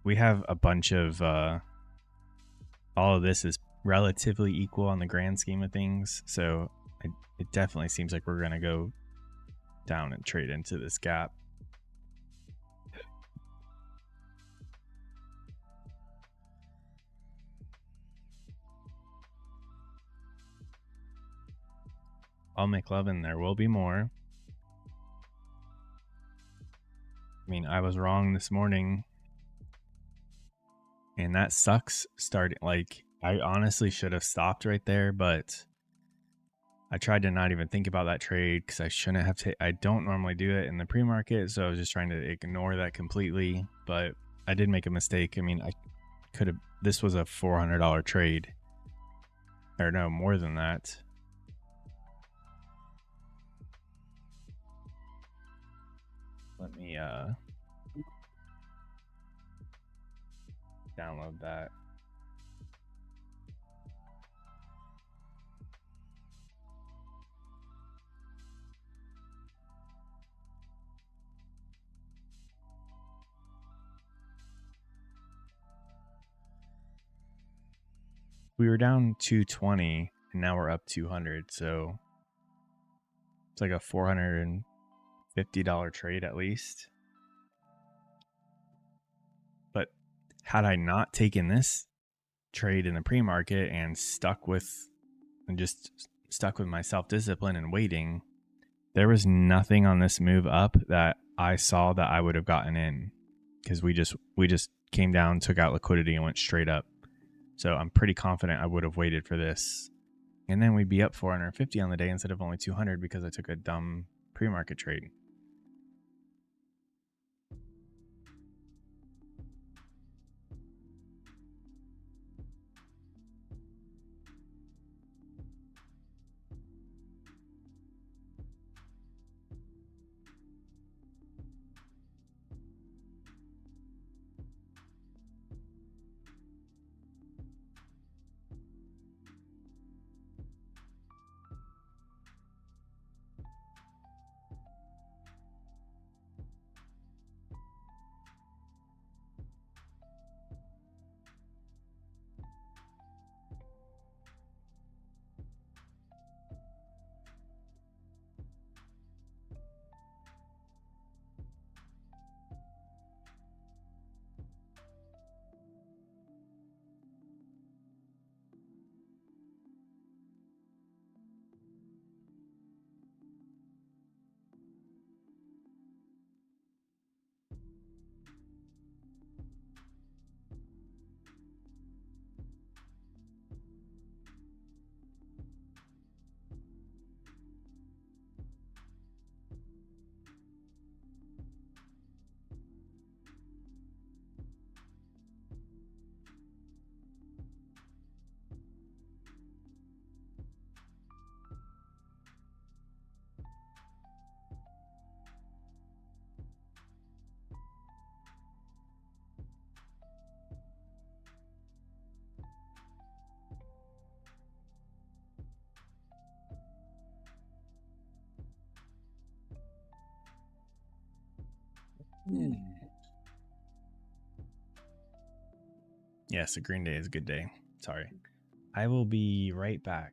we have a bunch of all of this is relatively equal on the grand scheme of things, so it definitely seems like we're gonna go down and trade into this gap. I'll make love and there will be more. I mean, I was wrong this morning, and that sucks. I honestly should have stopped right there, but I tried to not even think about that trade because I shouldn't have I don't normally do it in the pre-market, so I was just trying to ignore that completely. But I did make a mistake. I mean, I could have. This was a $400 trade, or no, more than that. Let me download that. We were down 220 and now we're up 200, so it's like a $450 trade at least. But had I not taken this trade in the pre-market and just stuck with my self-discipline and waiting, there was nothing on this move up that I saw that I would have gotten in, because we just came down, took out liquidity, and went straight up. So I'm pretty confident I would have waited for this, and then we'd be up 450 on the day instead of only 200 because I took a dumb pre-market trade. Yes, a green day is a good day. Sorry. I will be right back.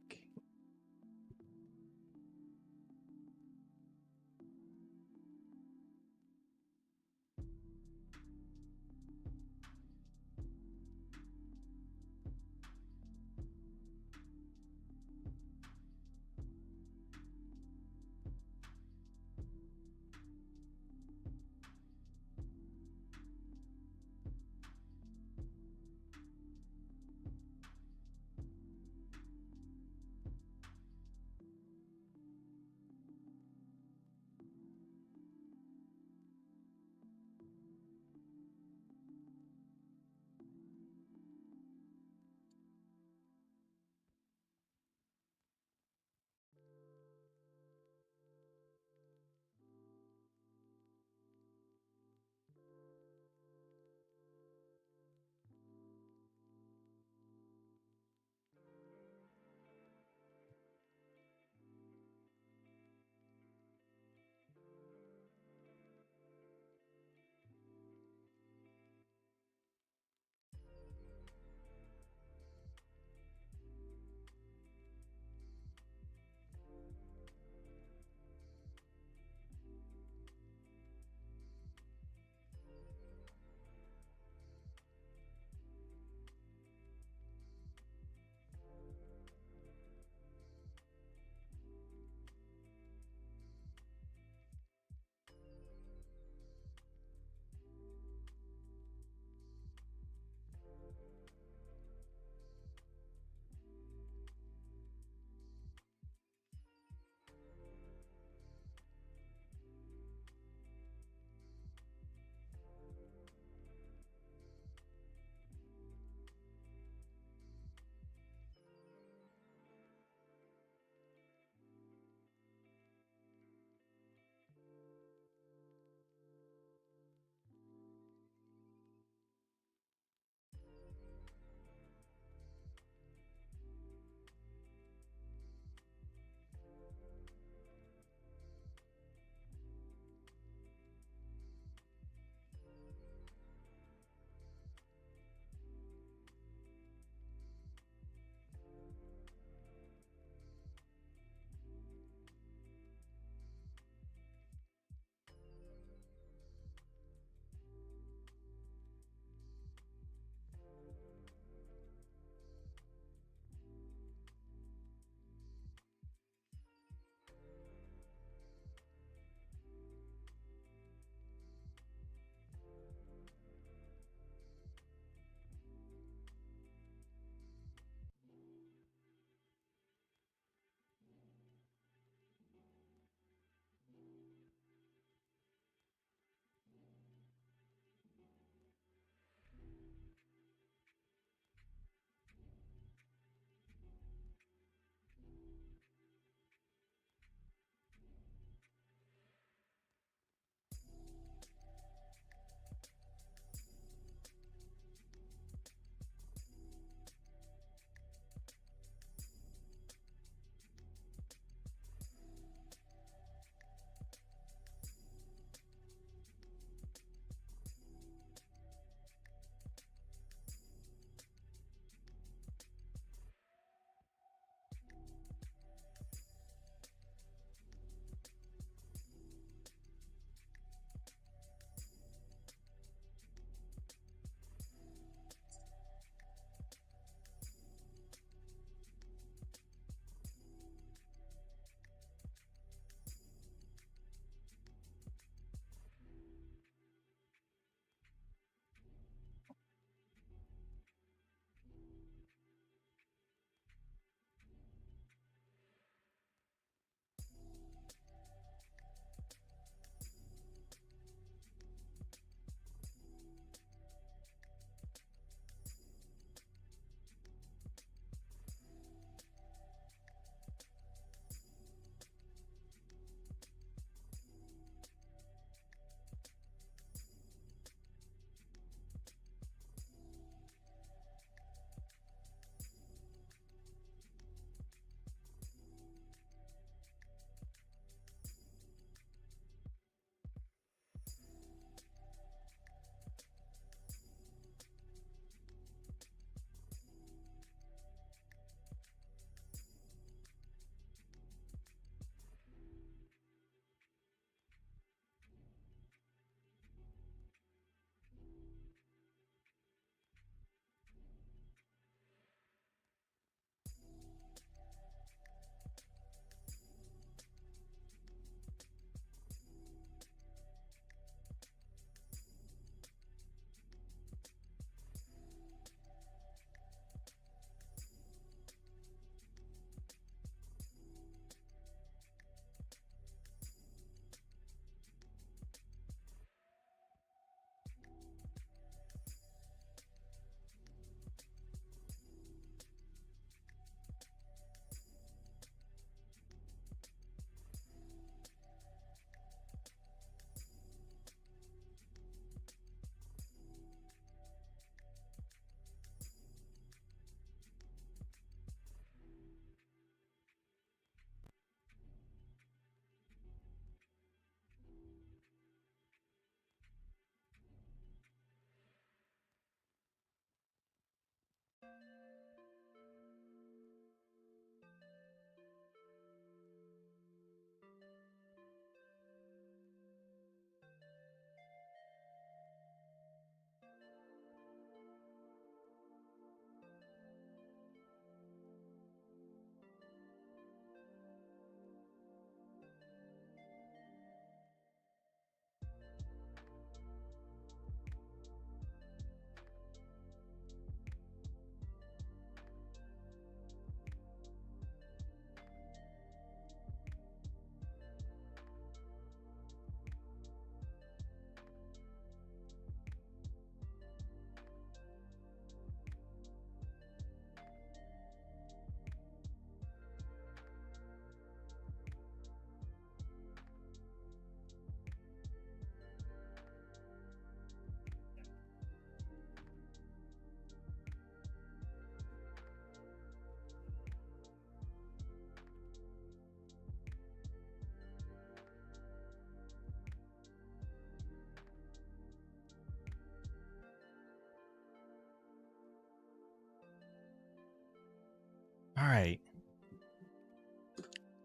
All right.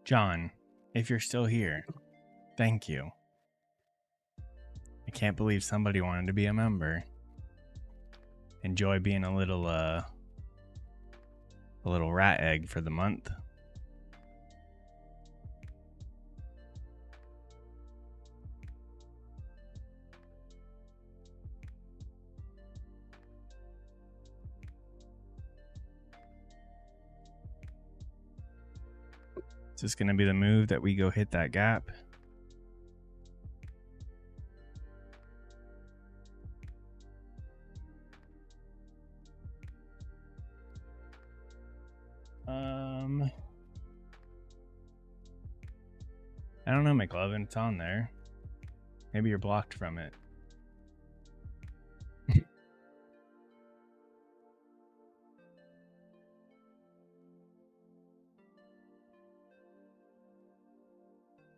John, if you're still here, thank you. I can't believe somebody wanted to be a member. Enjoy being a little rat egg for the month. Is this going to be the move that we go hit that gap? I don't know, McLovin. It's on there. Maybe you're blocked from it.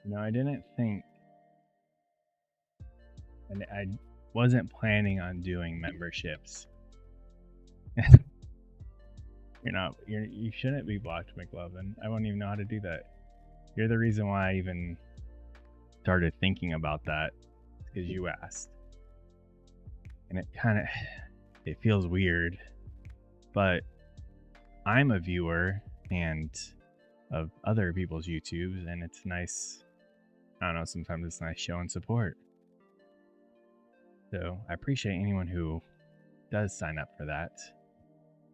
No, I didn't think. And I wasn't planning on doing memberships. You shouldn't be blocked, McLovin. I won't even know how to do that. You're the reason why I even started thinking about that, because you asked. And it feels weird, but I'm a viewer and of other people's YouTubes, and it's nice. I don't know, sometimes it's nice showing support. So I appreciate anyone who does sign up for that.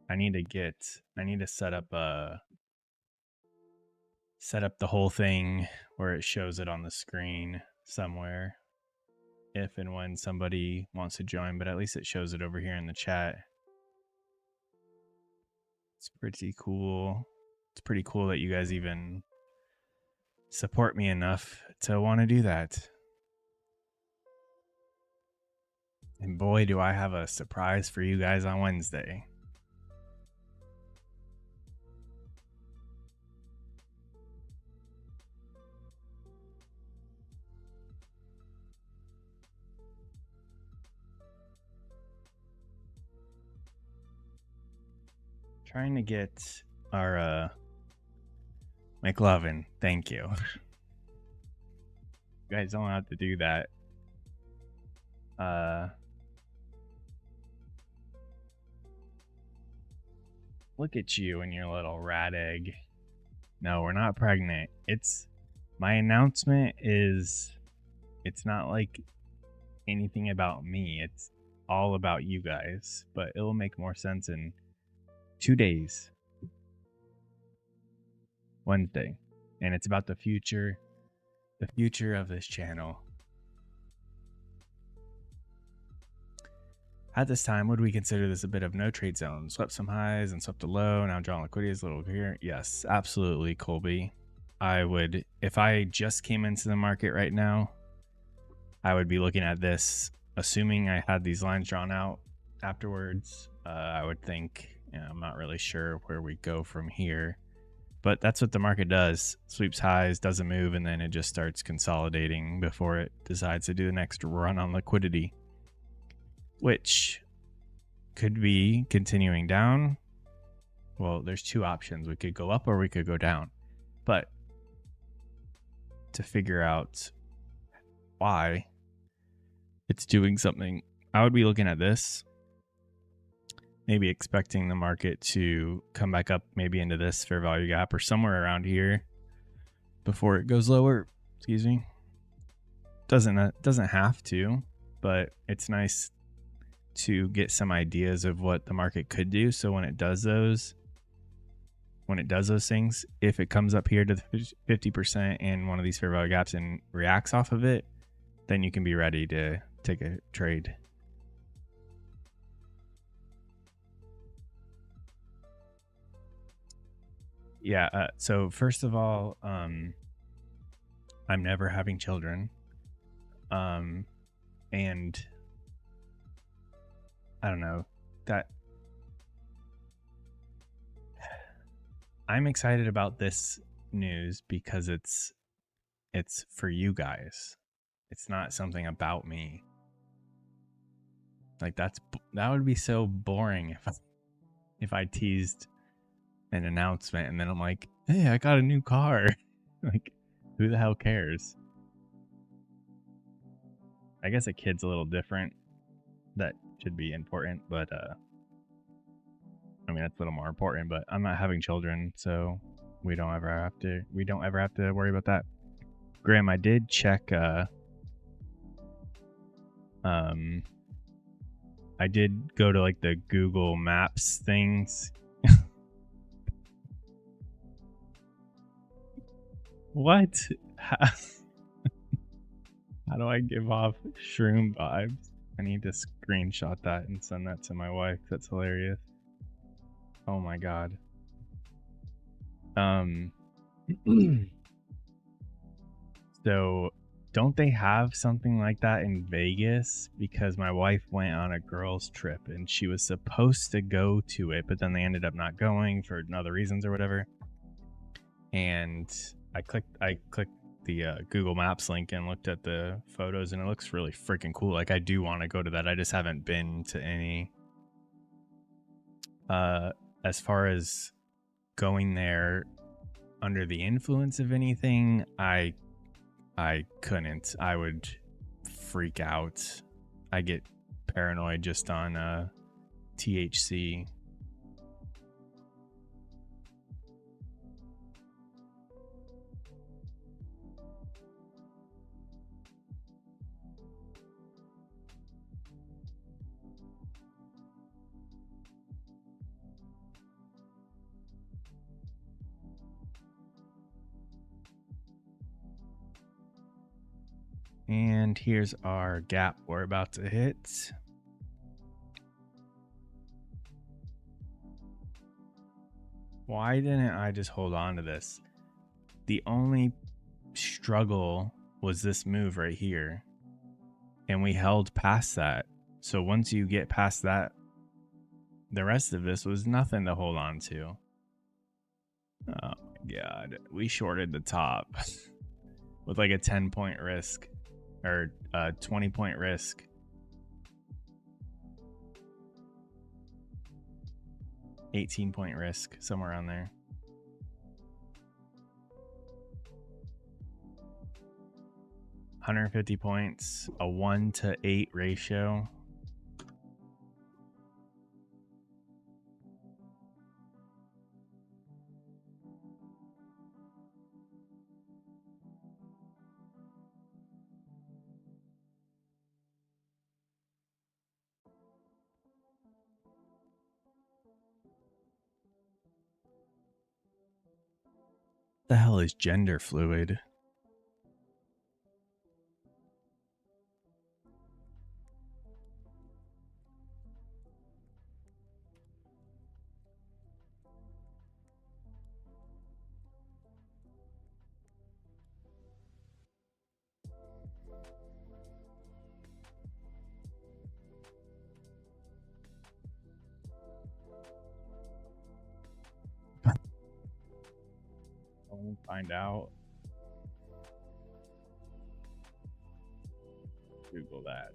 I need to set up the whole thing where it shows it on the screen somewhere if and when somebody wants to join, but at least it shows it over here in the chat. It's pretty cool. It's pretty cool that you guys even support me enough to want to do that. And boy, do I have a surprise for you guys on Wednesday. Trying to get our McLovin. Thank you. You guys don't have to do that. Look at you and your little rat egg. No, we're not pregnant. My announcement is, it's not like anything about me. It's all about you guys, but it'll make more sense in 2 days. Wednesday. And it's about the future of this channel. At this time, would we consider this a bit of no trade zone? Swept some highs and swept a low. Now drawing liquidity is a little here. Yes, absolutely, Colby. I would, if I just came into the market right now, I would be looking at this, assuming I had these lines drawn out afterwards. I would think, I'm not really sure where we go from here, but that's what the market does. Sweeps highs, doesn't move, and then it just starts consolidating before it decides to do the next run on liquidity, which could be continuing down. Well, there's two options. We could go up or we could go down. But to figure out why it's doing something, I would be looking at this, maybe expecting the market to come back up maybe into this fair value gap or somewhere around here before it goes lower. Excuse me. Doesn't have to, but it's nice to get some ideas of what the market could do. So when it does those things, if it comes up here to the 50% in one of these fair value gaps and reacts off of it, then you can be ready to take a trade. Yeah. So first of all, I'm never having children. And I don't know, that I'm excited about this news because it's for you guys. It's not something about me. Like that would be so boring if I teased an announcement, and then I'm like, hey, I got a new car. Like, who the hell cares? I guess a kid's a little different. That should be important, but I mean, that's a little more important, but I'm not having children, so we don't ever have to worry about that. Graham, I did check I did go to like the Google Maps things. What? How do I give off shroom vibes? I need to screenshot that and send that to my wife. That's hilarious. Oh my god. So don't they have something like that in Vegas? Because my wife went on a girls' trip and she was supposed to go to it, but then they ended up not going for other reasons or whatever. And I clicked the Google Maps link and looked at the photos, and it looks really freaking cool. Like, I do want to go to that. I just haven't been to any. As far as going there under the influence of anything, I couldn't. I would freak out. I get paranoid just on THC. And here's our gap we're about to hit. Why didn't I just hold on to this? The only struggle was this move right here. And we held past that. So once you get past that, the rest of this was nothing to hold on to. Oh my god. We shorted the top with like a 10-point risk. Or 20-point risk. $18-point risk, somewhere around there. $150 points, a 1-to-8 ratio. The hell is gender fluid? I'll find out. Google that.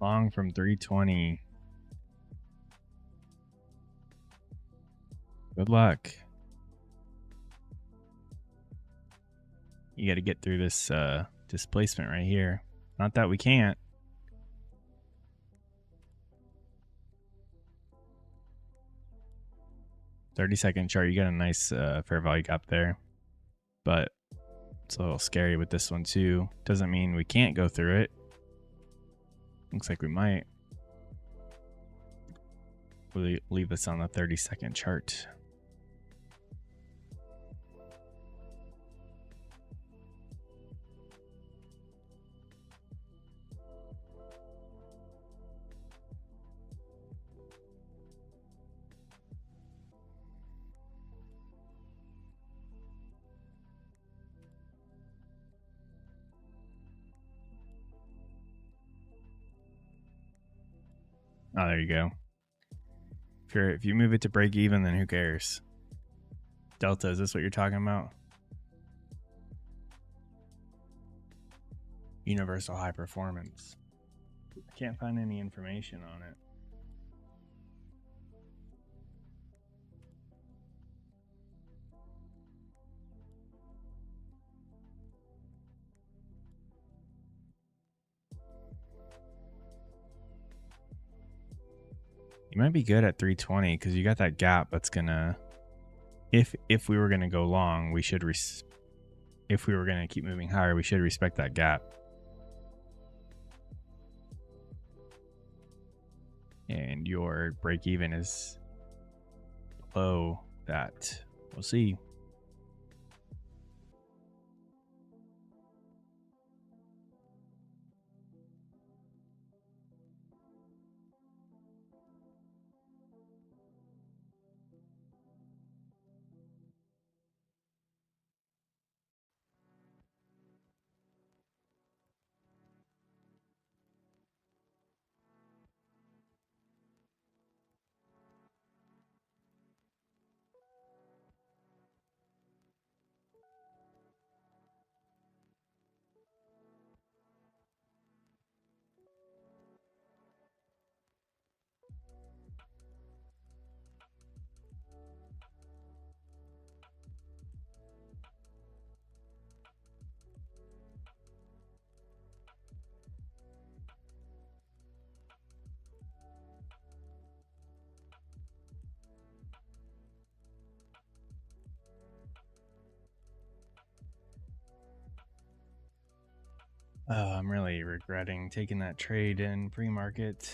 Long from 320. Good luck. You got to get through this displacement right here. Not that we can't. $30-second chart. You got a nice fair value gap there. But it's a little scary with this one too. Doesn't mean we can't go through it. Looks like we might. We'll leave this on the 30-second chart. Oh, there you go. If you move it to break even, then who cares? Delta, is this what you're talking about? Universal high performance. I can't find any information on it. You might be good at 320 because you got that gap that's gonna. If we were gonna go long, we should. If we were gonna keep moving higher, we should respect that gap. And your break even is below that. We'll see. I'm really regretting taking that trade in pre-market.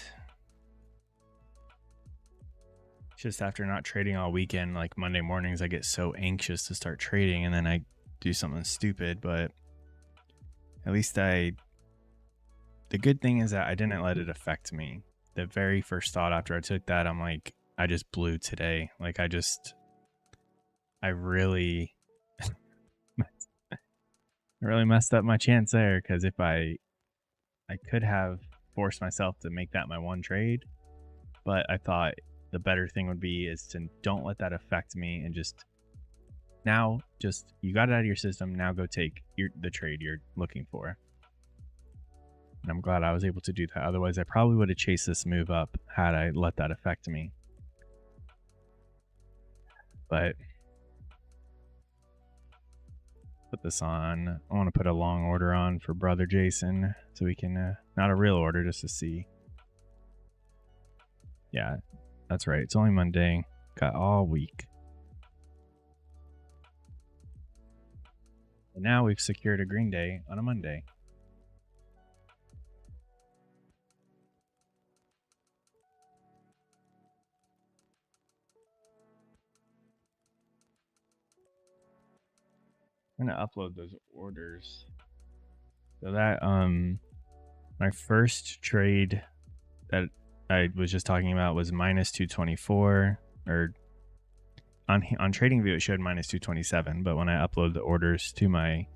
Just after not trading all weekend, like Monday mornings, I get so anxious to start trading and then I do something stupid. But at least the good thing is that I didn't let it affect me. The very first thought after I took that, I'm like, I just blew today. Like I really, I really messed up my chance there because if I could have forced myself to make that my one trade, but I thought the better thing would be is to don't let that affect me and just you got it out of your system. Now go take the trade you're looking for. And I'm glad I was able to do that. Otherwise, I probably would have chased this move up had I let that affect me. But put this on. I want to put a long order on for brother Jason so we can, not a real order, just to see. Yeah, that's right. It's only Monday. Got all week. And now we've secured a green day on a Monday. I'm gonna upload those orders. So that my first trade that I was just talking about was minus 224, or on TradingView it showed minus 227, but when I upload the orders to my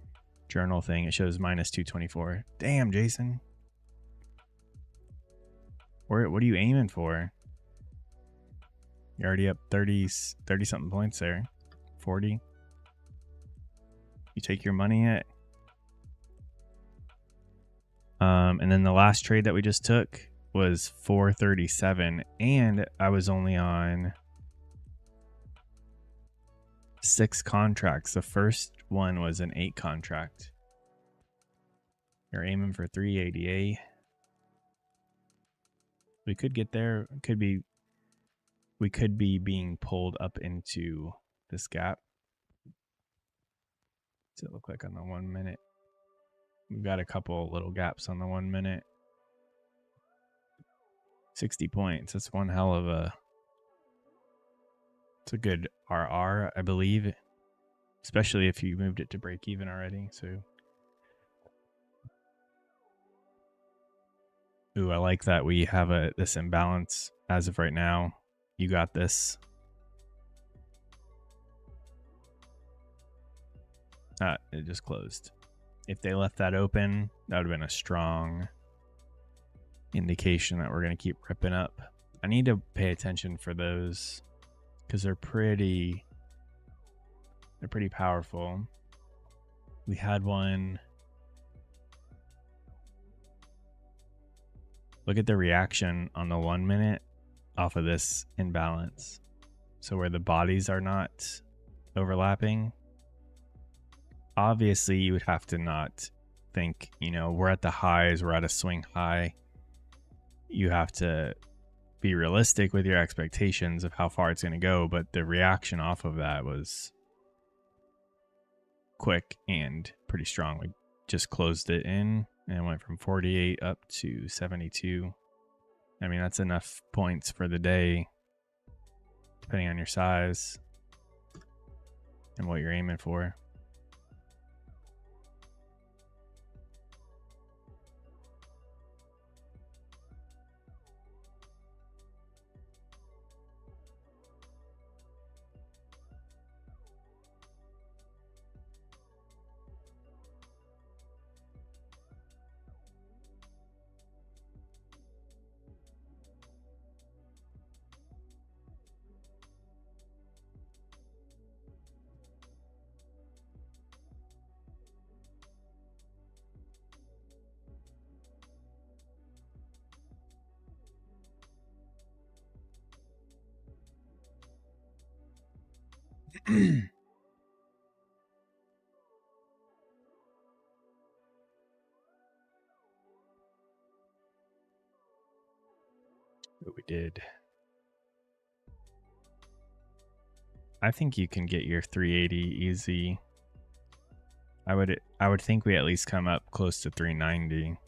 journal thing, it shows minus 224. Damn, Jason. What are you aiming for? You're already up 30 something points there. 40. You take your money yet? And then the last trade that we just took was 437, and I was only on 6 contracts. The first one was an 8 contract. You're aiming for 388. We could get there. We could be being pulled up into this gap. What's it look like on the 1 minute? We've got a couple little gaps on the 1 minute. 60 points. That's one hell of a. It's a good RR, I believe, especially if you moved it to break even already. So, ooh, I like that we have this imbalance as of right now. You got this. It just closed. If they left that open, that would have been a strong indication that we're going to keep ripping up. I need to pay attention for those because they're pretty powerful. We had one. Look at the reaction on the 1 minute off of this imbalance. So where the bodies are not overlapping, obviously you would have to not think, we're at the highs, we're at a swing high. You have to be realistic with your expectations of how far it's going to go, but the reaction off of that was quick and pretty strong. We just closed it in and went from 48 up to 72. I mean, that's enough points for the day, depending on your size and what you're aiming for. What we did. I think you can get your 380 easy. I would think we at least come up close to 390.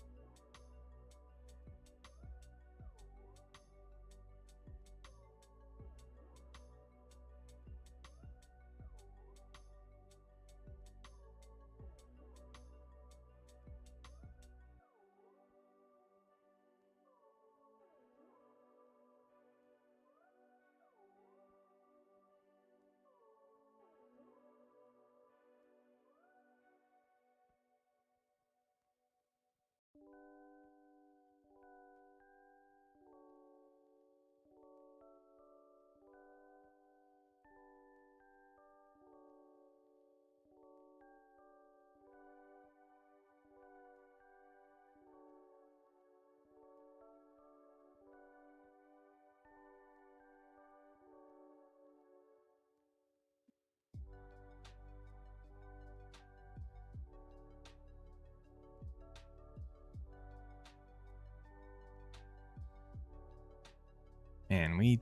And we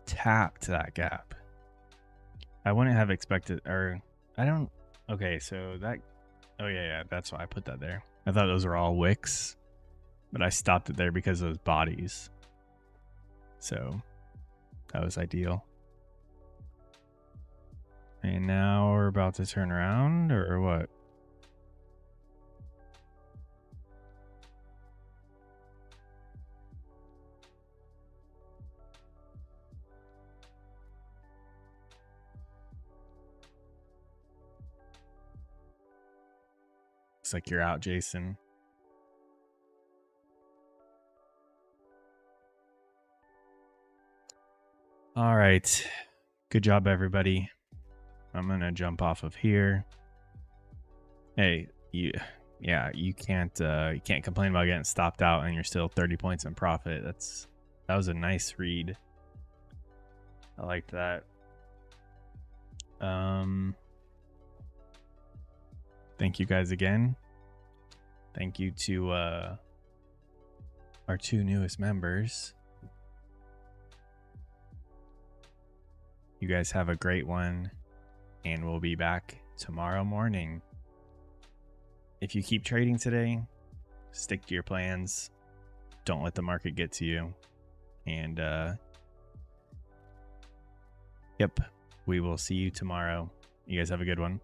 tapped that gap. I wouldn't have expected, or I don't. Okay, so that. Oh yeah, that's why I put that there. I thought those were all wicks, but I stopped it there because of those bodies. So that was ideal. And now we're about to turn around, or what? Looks like you're out, Jason. All right. Good job, everybody. I'm going to jump off of here. Hey, you can't complain about getting stopped out and you're still 30 points in profit. That was a nice read. I liked that. Thank you guys again. Thank you to our 2 newest members. You guys have a great one, and we'll be back tomorrow morning. If you keep trading today, stick to your plans. Don't let the market get to you. And yep, we will see you tomorrow. You guys have a good one.